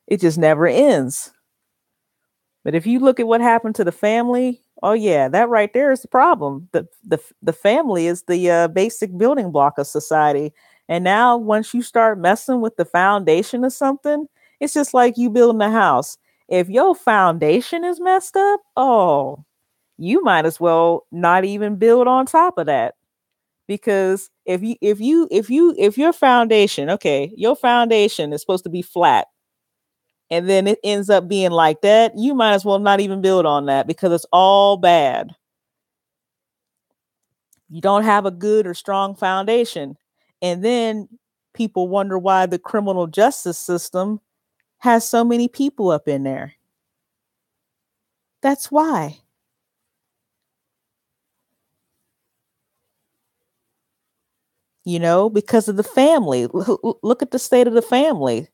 it just never ends. But if you look at what happened to the family, oh yeah, that right there is the problem. The family is the basic building block of society. And now once you start messing with the foundation of something, it's just like you building a house. If your foundation is messed up, oh, you might as well not even build on top of that. Because if your foundation, okay, your foundation is supposed to be flat and then it ends up being like that, you might as well not even build on that because it's all bad. You don't have a good or strong foundation. And then people wonder why the criminal justice system has so many people up in there. That's why. Because of the family. Look at the state of the family.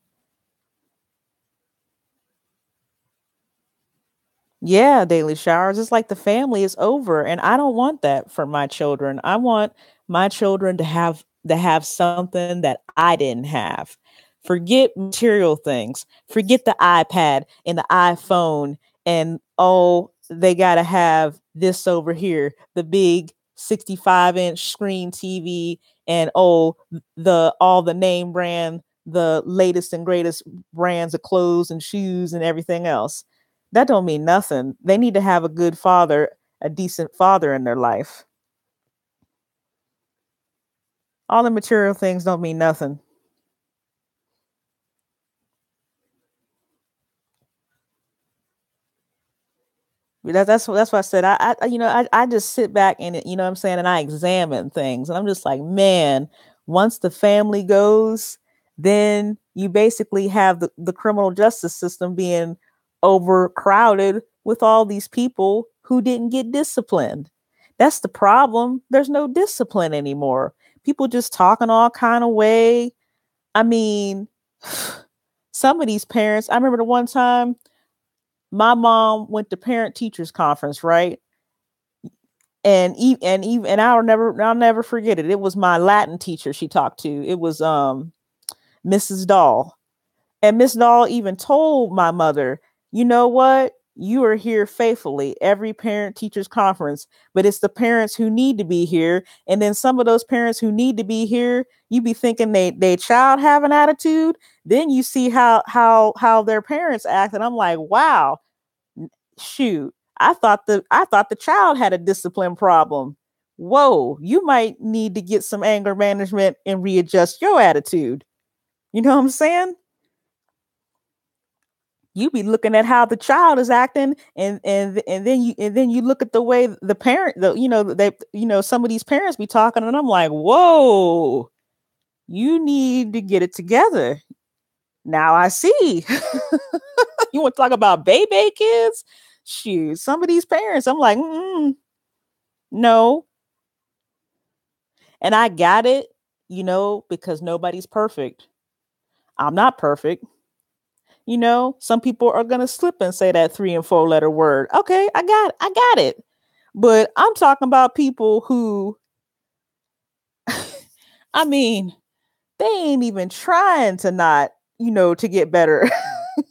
Yeah, daily showers. It's like the family is over, and I don't want that for my children. I want my children to have something that I didn't have. Forget material things. Forget the iPad and the iPhone and oh, they got to have this over here, the big 65-inch screen TV and oh, the all the name brand, the latest and greatest brands of clothes and shoes and everything else. That don't mean nothing. They need to have a good father, a decent father in their life. All the material things don't mean nothing. That's what I said. I just sit back and what I'm saying, and I examine things, and I'm just like, man, once the family goes, then you basically have the criminal justice system being overcrowded with all these people who didn't get disciplined. That's the problem. There's no discipline anymore. People just talking all kind of way. I mean, some of these parents. I remember the one time my mom went to parent teachers conference, right? And I'll never forget it. It was my Latin teacher she talked to. It was Mrs. Dahl. And Miss Dahl even told my mother, you know what? You are here faithfully every parent teachers conference, but it's the parents who need to be here. And then some of those parents who need to be here, you be thinking they child have an attitude. Then you see how their parents act, and I'm like, wow, shoot, I thought the child had a discipline problem. Whoa, you might need to get some anger management and readjust your attitude. You know what I'm saying? You be looking at how the child is acting, and then you look at the way the parent, some of these parents be talking, and I'm like, whoa, you need to get it together. Now I see. You want to talk about baby kids? Shoot, some of these parents, I'm like, no. And I got it, because nobody's perfect. I'm not perfect. Some people are going to slip and say that 3 and 4 letter word. Okay, I got it. But I'm talking about people who, I mean, they ain't even trying to not, to get better.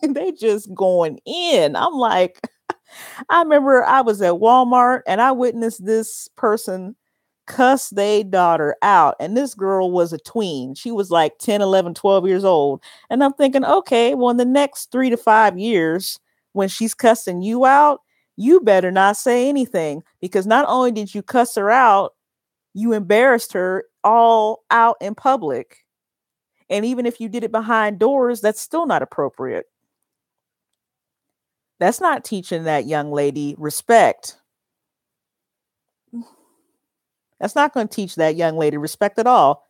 They just going in. I'm like, I remember I was at Walmart and I witnessed this person cuss their daughter out. And this girl was a tween. She was like 10, 11, 12 years old. And I'm thinking, okay, well, in the next 3 to 5 years, when she's cussing you out, you better not say anything because not only did you cuss her out, you embarrassed her all out in public. And even if you did it behind doors, that's still not appropriate. That's not teaching that young lady respect. That's not going to teach that young lady respect at all.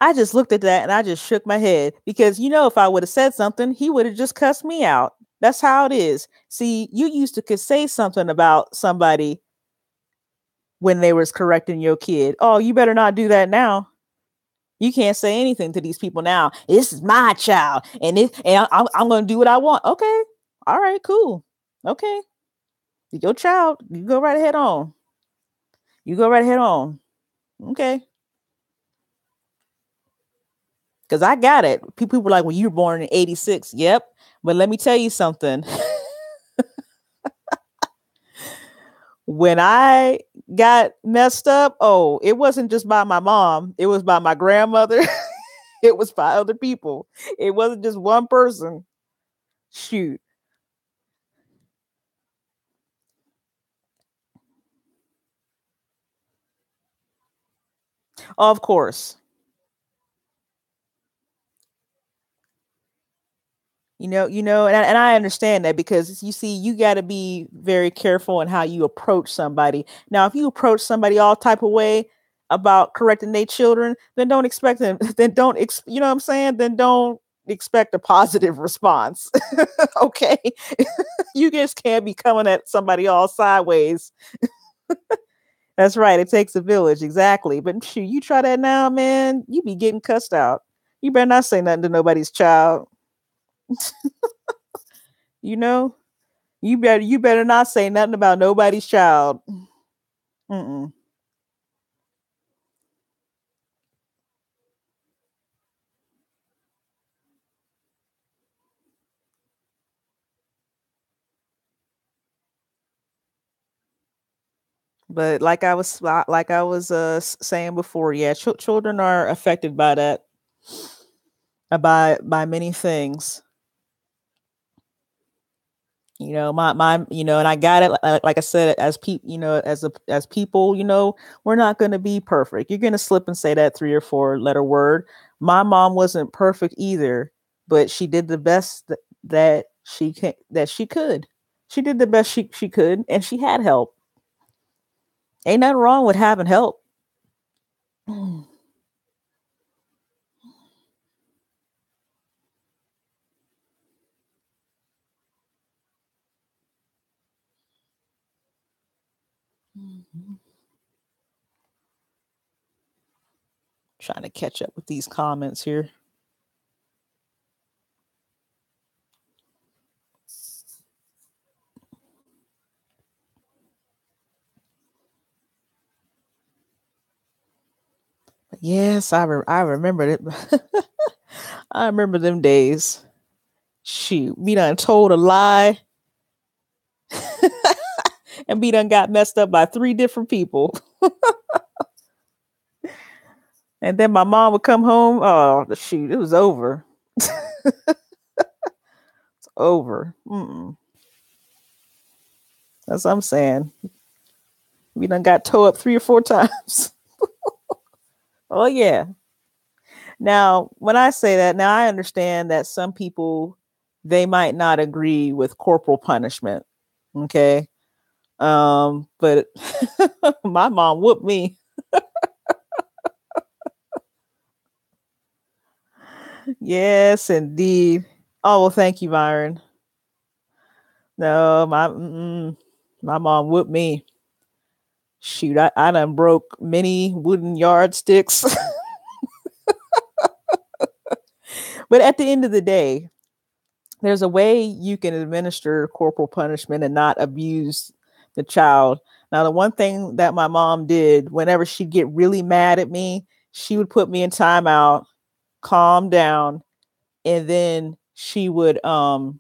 I just looked at that and I just shook my head because, if I would have said something, he would have just cussed me out. That's how it is. See, you used to could say something about somebody when they was correcting your kid. Oh, you better not do that now. You can't say anything to these people now. This is my child, and I'm going to do what I want. Okay, all right, cool. Okay, your child. You go right ahead on. You go right ahead on. Okay, because I got it. People were like, "Well, you were born in '86." Yep, but let me tell you something. When I got messed up, oh, it wasn't just by my mom. It was by my grandmother. It was by other people. It wasn't just one person. Shoot. Of course. And I understand that because you see, you got to be very careful in how you approach somebody. Now, if you approach somebody all type of way about correcting their children, then don't expect them. Then don't, you know what I'm saying? Then don't expect a positive response. Okay, you just can't be coming at somebody all sideways. That's right. It takes a village, exactly. But shoot, you try that now, man, you be getting cussed out. You better not say nothing to nobody's child. You know, you better not say nothing about nobody's child. Mm-mm. But like I was saying before, yeah, children are affected by that, by many things. And I got it. Like I said, as people, as people, we're not going to be perfect. You're going to slip and say that 3 or 4 letter word. My mom wasn't perfect either, but she did the best that she could. She did the best she could, and she had help. Ain't nothing wrong with having help. Trying to catch up with these comments here. Yes, I remember it. I remember them days. Shoot, we done told a lie and we done got messed up by 3 different people. And then my mom would come home. Oh, shoot, it was over. It's over. Mm-mm. That's what I'm saying. We done got towed up 3 or 4 times. Oh yeah. Now, when I say that, now I understand that some people they might not agree with corporal punishment. Okay. But my mom whooped me. Yes, indeed. Oh well, thank you, Byron. No, my mom whooped me. Shoot, I done broke many wooden yardsticks. But at the end of the day, there's a way you can administer corporal punishment and not abuse the child. Now, the one thing that my mom did whenever she'd get really mad at me, she would put me in timeout, calm down, and then she would whoop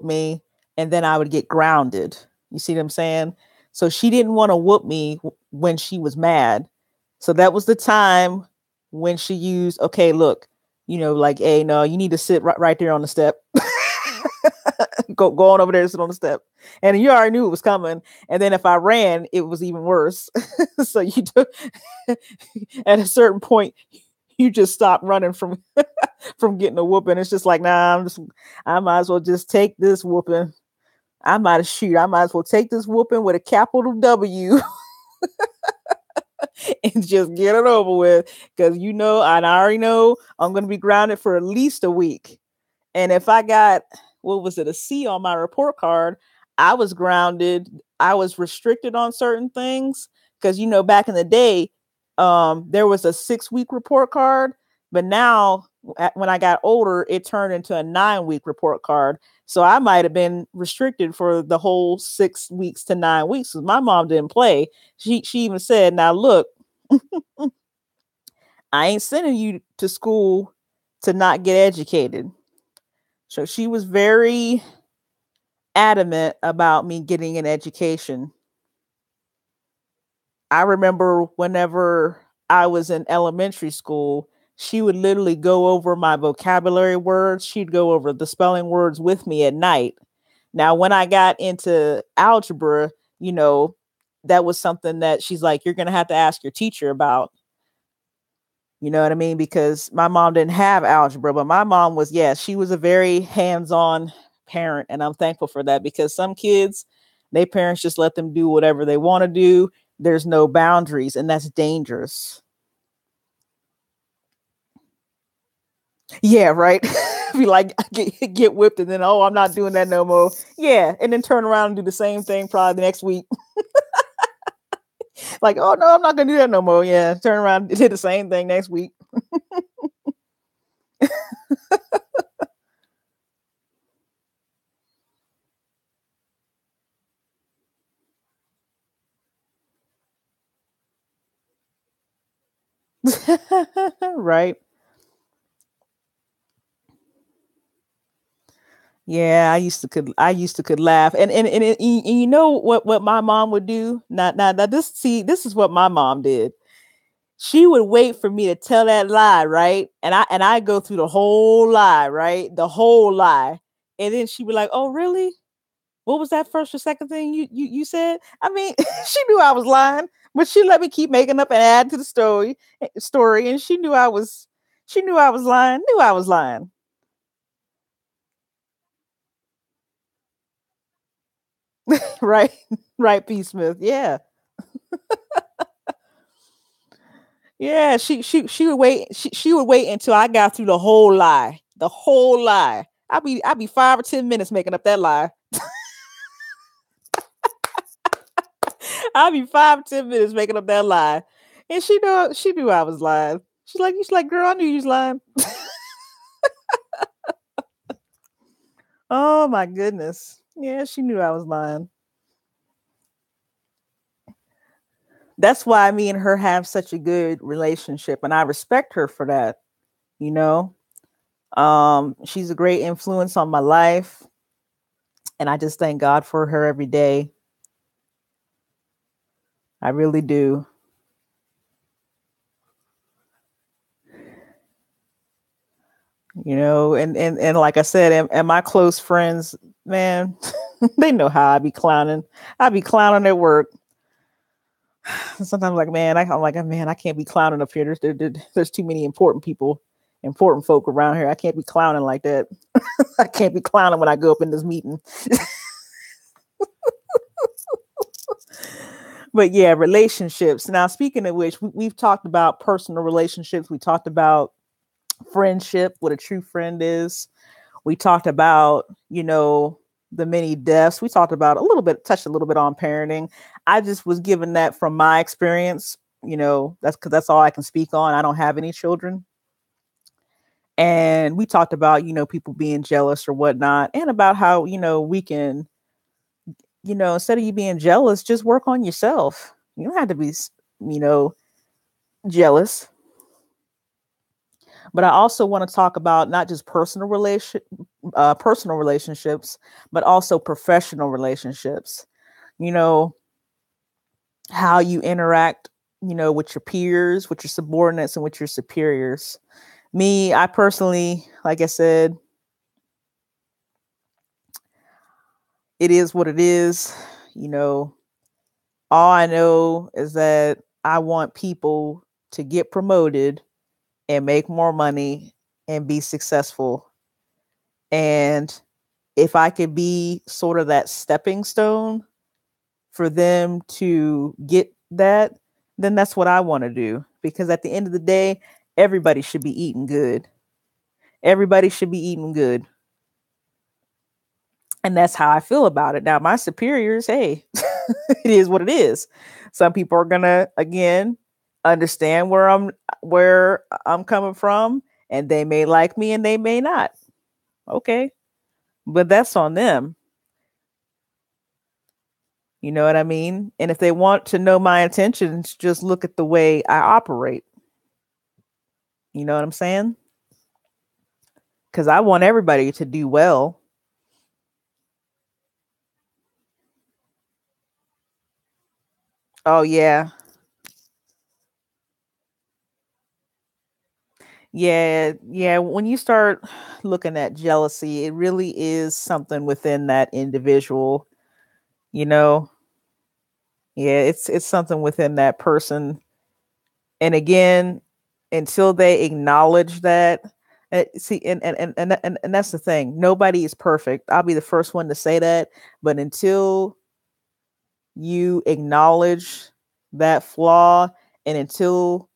me, and then I would get grounded. You see what I'm saying? So she didn't want to whoop me when she was mad. So that was the time when she used, okay, look, like, hey, no, you need to sit right there on the step. Go on over there and sit on the step. And you already knew it was coming. And then if I ran, it was even worse. So at a certain point, you just stop running from getting a whooping. It's just like, nah, I might as well just take this whooping. I might as well take this whooping with a capital W and just get it over with. Because and I already know I'm going to be grounded for at least a week. And if I got, what was it, a C on my report card, I was grounded. I was restricted on certain things. Because, back in the day, there was a 6-week report card. But now, when I got older, it turned into a 9-week report card. So I might have been restricted for the whole 6 weeks to 9 weeks. My mom didn't play. She even said, now look, I ain't sending you to school to not get educated. So she was very adamant about me getting an education. I remember whenever I was in elementary school, she would literally go over my vocabulary words. She'd go over the spelling words with me at night. Now, when I got into algebra, that was something that she's like, you're going to have to ask your teacher about. You know what I mean? Because my mom didn't have algebra, but my mom was, she was a very hands-on parent. And I'm thankful for that, because some kids, their parents just let them do whatever they want to do. There's no boundaries, and that's dangerous. Yeah, right. Be like, get whipped, and then, I'm not doing that no more. Yeah. And then turn around and do the same thing probably the next week. Like, oh no, I'm not gonna do that no more. Yeah. Turn around and did the same thing next week. Right. Yeah, I used to could laugh, and you know what my mom would do. Now this is what my mom did. She would wait for me to tell that lie, right? And I go through the whole lie, right, the whole lie, and then she'd be like, "Oh, really? What was that first or second thing you said?" I mean, she knew I was lying, but she let me keep making up and add to the story, and she knew I was lying, knew I was lying. Right, right, P. Smith, yeah. Yeah, she would wait. She would wait until I got through the whole lie. The whole lie. I'd be 5 or 10 minutes making up that lie. I'd be 5 or 10 minutes making up that lie. And she knew I was lying. She's like, girl, I knew you was lying. Oh my goodness. Yeah, she knew I was lying. That's why me and her have such a good relationship, and I respect her for that, you know. She's a great influence on my life, and I just thank God for her every day. I really do. And like I said, and my close friends, man, they know how I be clowning. I be clowning at work. Sometimes, like, man, I'm like, man, I can't be clowning up here. There's too many important folk around here. I can't be clowning like that. I can't be clowning when I go up in this meeting. But yeah, relationships. Now, speaking of which, we've talked about personal relationships. We talked about friendship, what a true friend is. We talked about, the many deaths. We talked about touched a little bit on parenting. I just was given that from my experience. That's because that's all I can speak on. I don't have any children. And we talked about, people being jealous or whatnot, and about how, we can, instead of you being jealous, just work on yourself. You don't have to be, you know, jealous. But I also want to talk about not just personal relationships, but also professional relationships. You know, how you interact, with your peers, with your subordinates, and with your superiors. Me, I personally, like I said, it is what it is. You know, all I know is that I want people to get promoted and make more money and be successful. And if I could be sort of that stepping stone for them to get that, then that's what I want to do. Because at the end of the day, everybody should be eating good. Everybody should be eating good. And that's how I feel about it. Now, my superiors, hey, it is what it is. Some people are gonna again understand where I'm coming from, and they may like me and they may not. Okay. But that's on them. You know what I mean? And if they want to know my intentions, just look at the way I operate. You know what I'm saying? Because I want everybody to do well. Oh, yeah. Yeah. Yeah. When you start looking at jealousy, it really is something within that individual, you know? Yeah, it's something within that person. And again, until they acknowledge that, see, and that's the thing. Nobody is perfect. I'll be the first one to say that. But until you acknowledge that flaw, and until,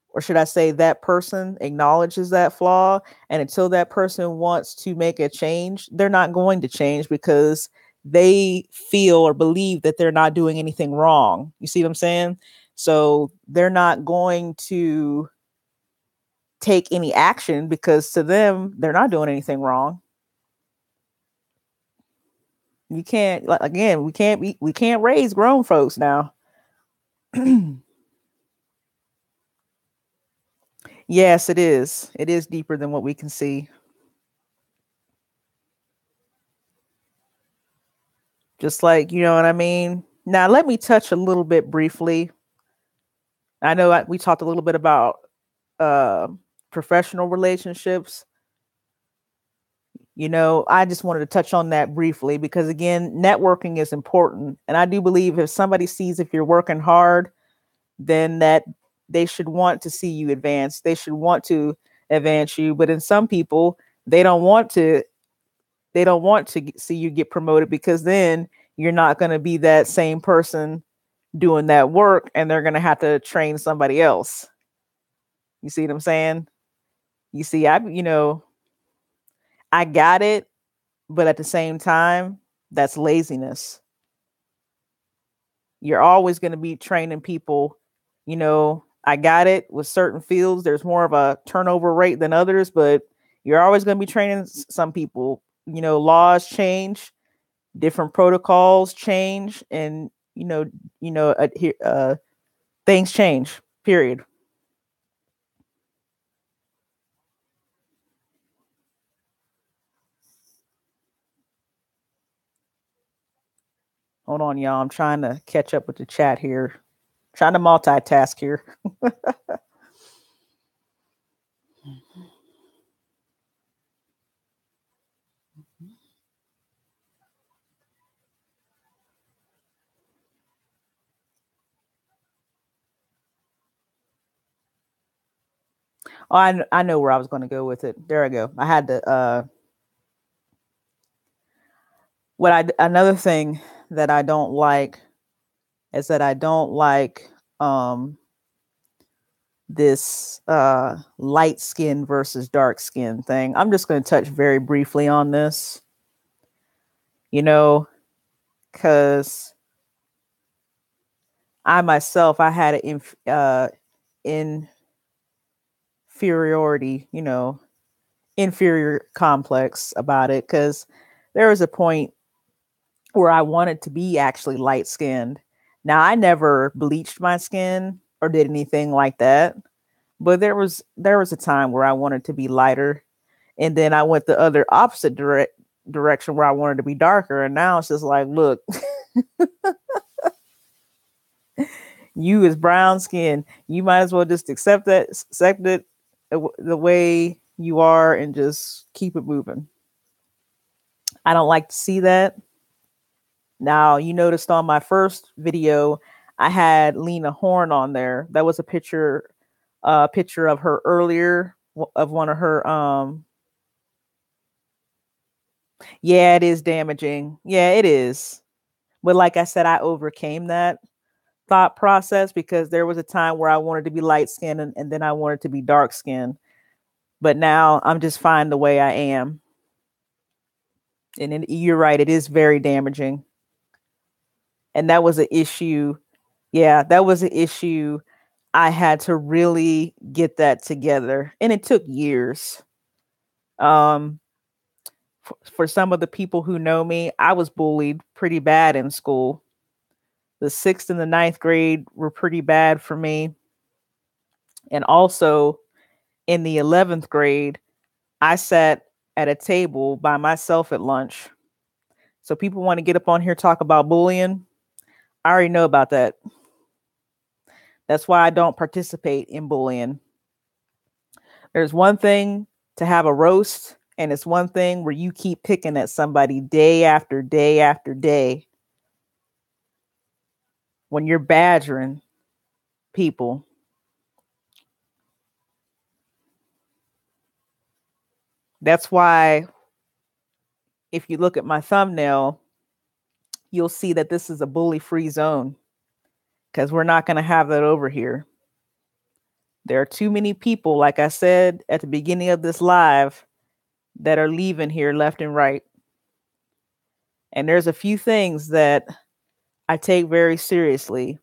or should I say, that person acknowledges that flaw, and until that person wants to make a change, they're not going to change because they feel or believe that they're not doing anything wrong. You see what I'm saying? So they're not going to take any action because to them, they're not doing anything wrong. You can't, like, again, we can't raise grown folks now. Yes, it is. It is deeper than what we can see. Just like, you know what I mean? Now, let me touch a little bit briefly. I know we talked a little bit about uh, professional relationships. I just wanted to touch on that briefly because, again, networking is important. And I do believe if somebody sees if you're working hard, then that they should want to see you advance. They should want to advance you. But in some people, they don't want to see you get promoted because then you're not going to be that same person doing that work and they're going to have to train somebody else. You see what I'm saying? You see, I got it, but at the same time, that's laziness. You're always going to be training people. I got it with certain fields. There's more of a turnover rate than others, but you're always going to be training some people. Laws change, different protocols change, and things change. Period. Hold on, y'all. I'm trying to catch up with the chat here. Trying to multitask here. Oh, I know where I was going to go with it. There I go. I had to. Another thing that I don't like is that I don't like this light skin versus dark skin thing. I'm just going to touch very briefly on this. You know, because I myself I had an inferiority, inferior complex about it because there was a point where I wanted to be actually light skinned. Now I never bleached my skin or did anything like that, but there was a time where I wanted to be lighter, and then I went the other opposite direction where I wanted to be darker, and now it's just like, look, you is brown skin, you might as well just accept it the way you are, and just keep it moving. I don't like to see that. Now, you noticed on my first video, I had Lena Horne on there. That was a picture of her earlier of one of her Yeah, it is damaging. Yeah, it is. But like I said, I overcame that thought process because there was a time where I wanted to be light skinned and then I wanted to be dark skinned. But now I'm just fine the way I am. You're right, it is very damaging. And that was an issue. Yeah, that was an issue. I had to really get that together. And it took years. Um, for some of the people who know me, I was bullied pretty bad in school. The sixth and the ninth grade were pretty bad for me. And also in the 11th grade, I sat at a table by myself at lunch. So people want to get up on here talk about bullying. I already know about that. That's why I don't participate in bullying. There's one thing to have a roast, and it's one thing where you keep picking at somebody day after day after day when you're badgering people. That's why if you look at my thumbnail, you'll see that this is a bully free zone because we're not going to have that over here. There are too many people, like I said at the beginning of this live, that are leaving here left and right. And there's a few things that I take very seriously.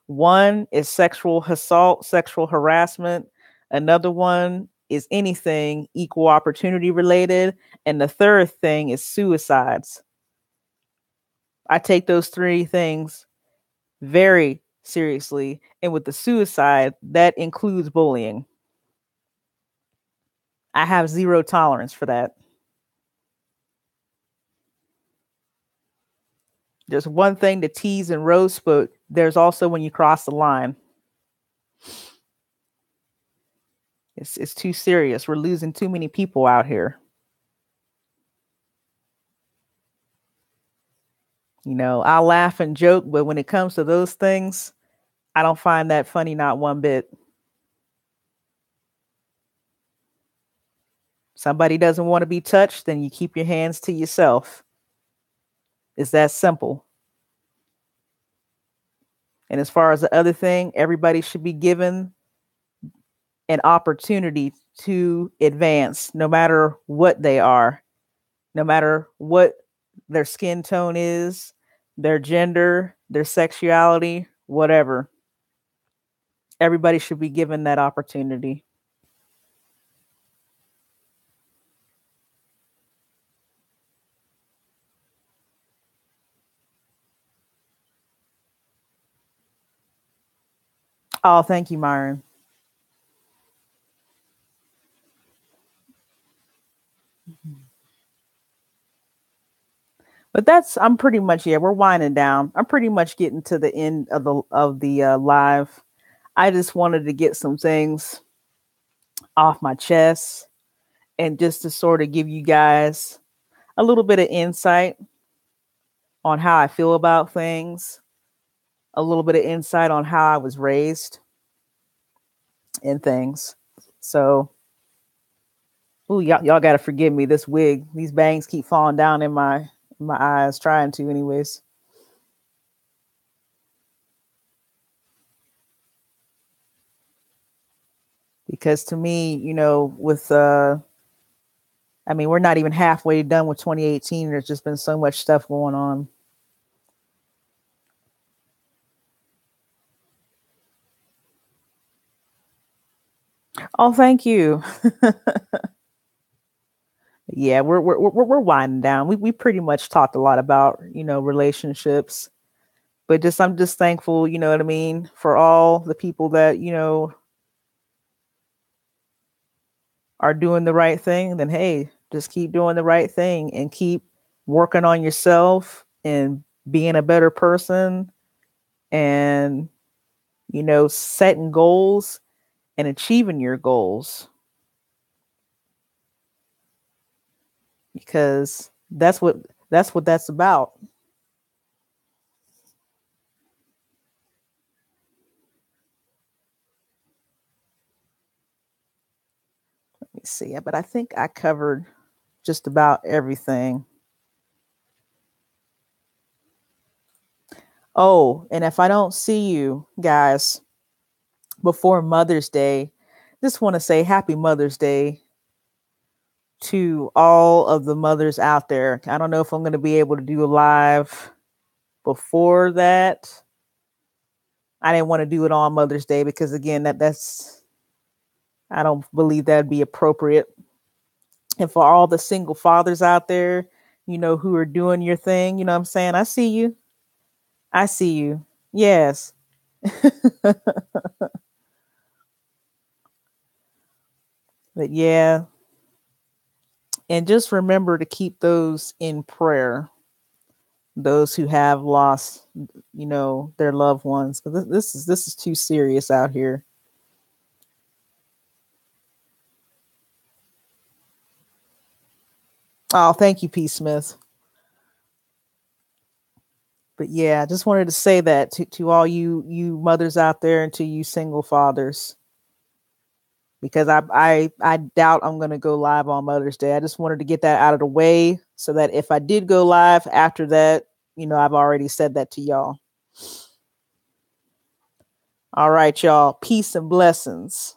One is sexual assault, sexual harassment. Another one is anything equal opportunity related. And the third thing is suicides. I take those three things very seriously. And with the suicide, that includes bullying. I have zero tolerance for that. There's one thing to tease and roast, but there's also when you cross the line. It's too serious. We're losing too many people out here. You know, I'll laugh and joke, but when it comes to those things, I don't find that funny, not one bit. Somebody doesn't want to be touched, then you keep your hands to yourself. It's that simple. And as far as the other thing, everybody should be given an opportunity to advance, no matter what they are, no matter what their skin tone is, their gender, their sexuality, whatever. Everybody should be given that opportunity. Oh, thank you, Myron. But that's I'm pretty much yeah, we're winding down. I'm pretty much getting to the end of the live. I just wanted to get some things off my chest and just to sort of give you guys a little bit of insight on how I feel about things, a little bit of insight on how I was raised and things. So, ooh, y'all got to forgive me. This wig, these bangs keep falling down in my eyes, trying to, anyways. Because to me, you know, with I mean, we're not even halfway done with 2018. There's just been so much stuff going on. Oh, thank you. Yeah, we're winding down. We pretty much talked a lot about, you know, relationships, but just I'm just thankful, you know what I mean, for all the people that, you know, are doing the right thing. Then hey, just keep doing the right thing and keep working on yourself and being a better person and, you know, setting goals and achieving your goals because that's what that's about. Let me see, but I think I covered just about everything. Oh, and if I don't see you guys before Mother's Day, just want to say happy Mother's Day to all of the mothers out there. I don't know if I'm going to be able to do a live before that. I didn't want to do it on Mother's Day because again, that's I don't believe that'd be appropriate. And for all the single fathers out there, who are doing your thing, what I'm saying? I see you. I see you. Yes. But yeah. And just remember to keep those in prayer. Those who have lost, their loved ones. Because this is too serious out here. Oh, thank you, P. Smith. But yeah, I just wanted to say that to all you mothers out there and to you single fathers. Because I doubt I'm gonna go live on Mother's Day. I just wanted to get that out of the way so that if I did go live after that, I've already said that to y'all. All right, y'all. Peace and blessings.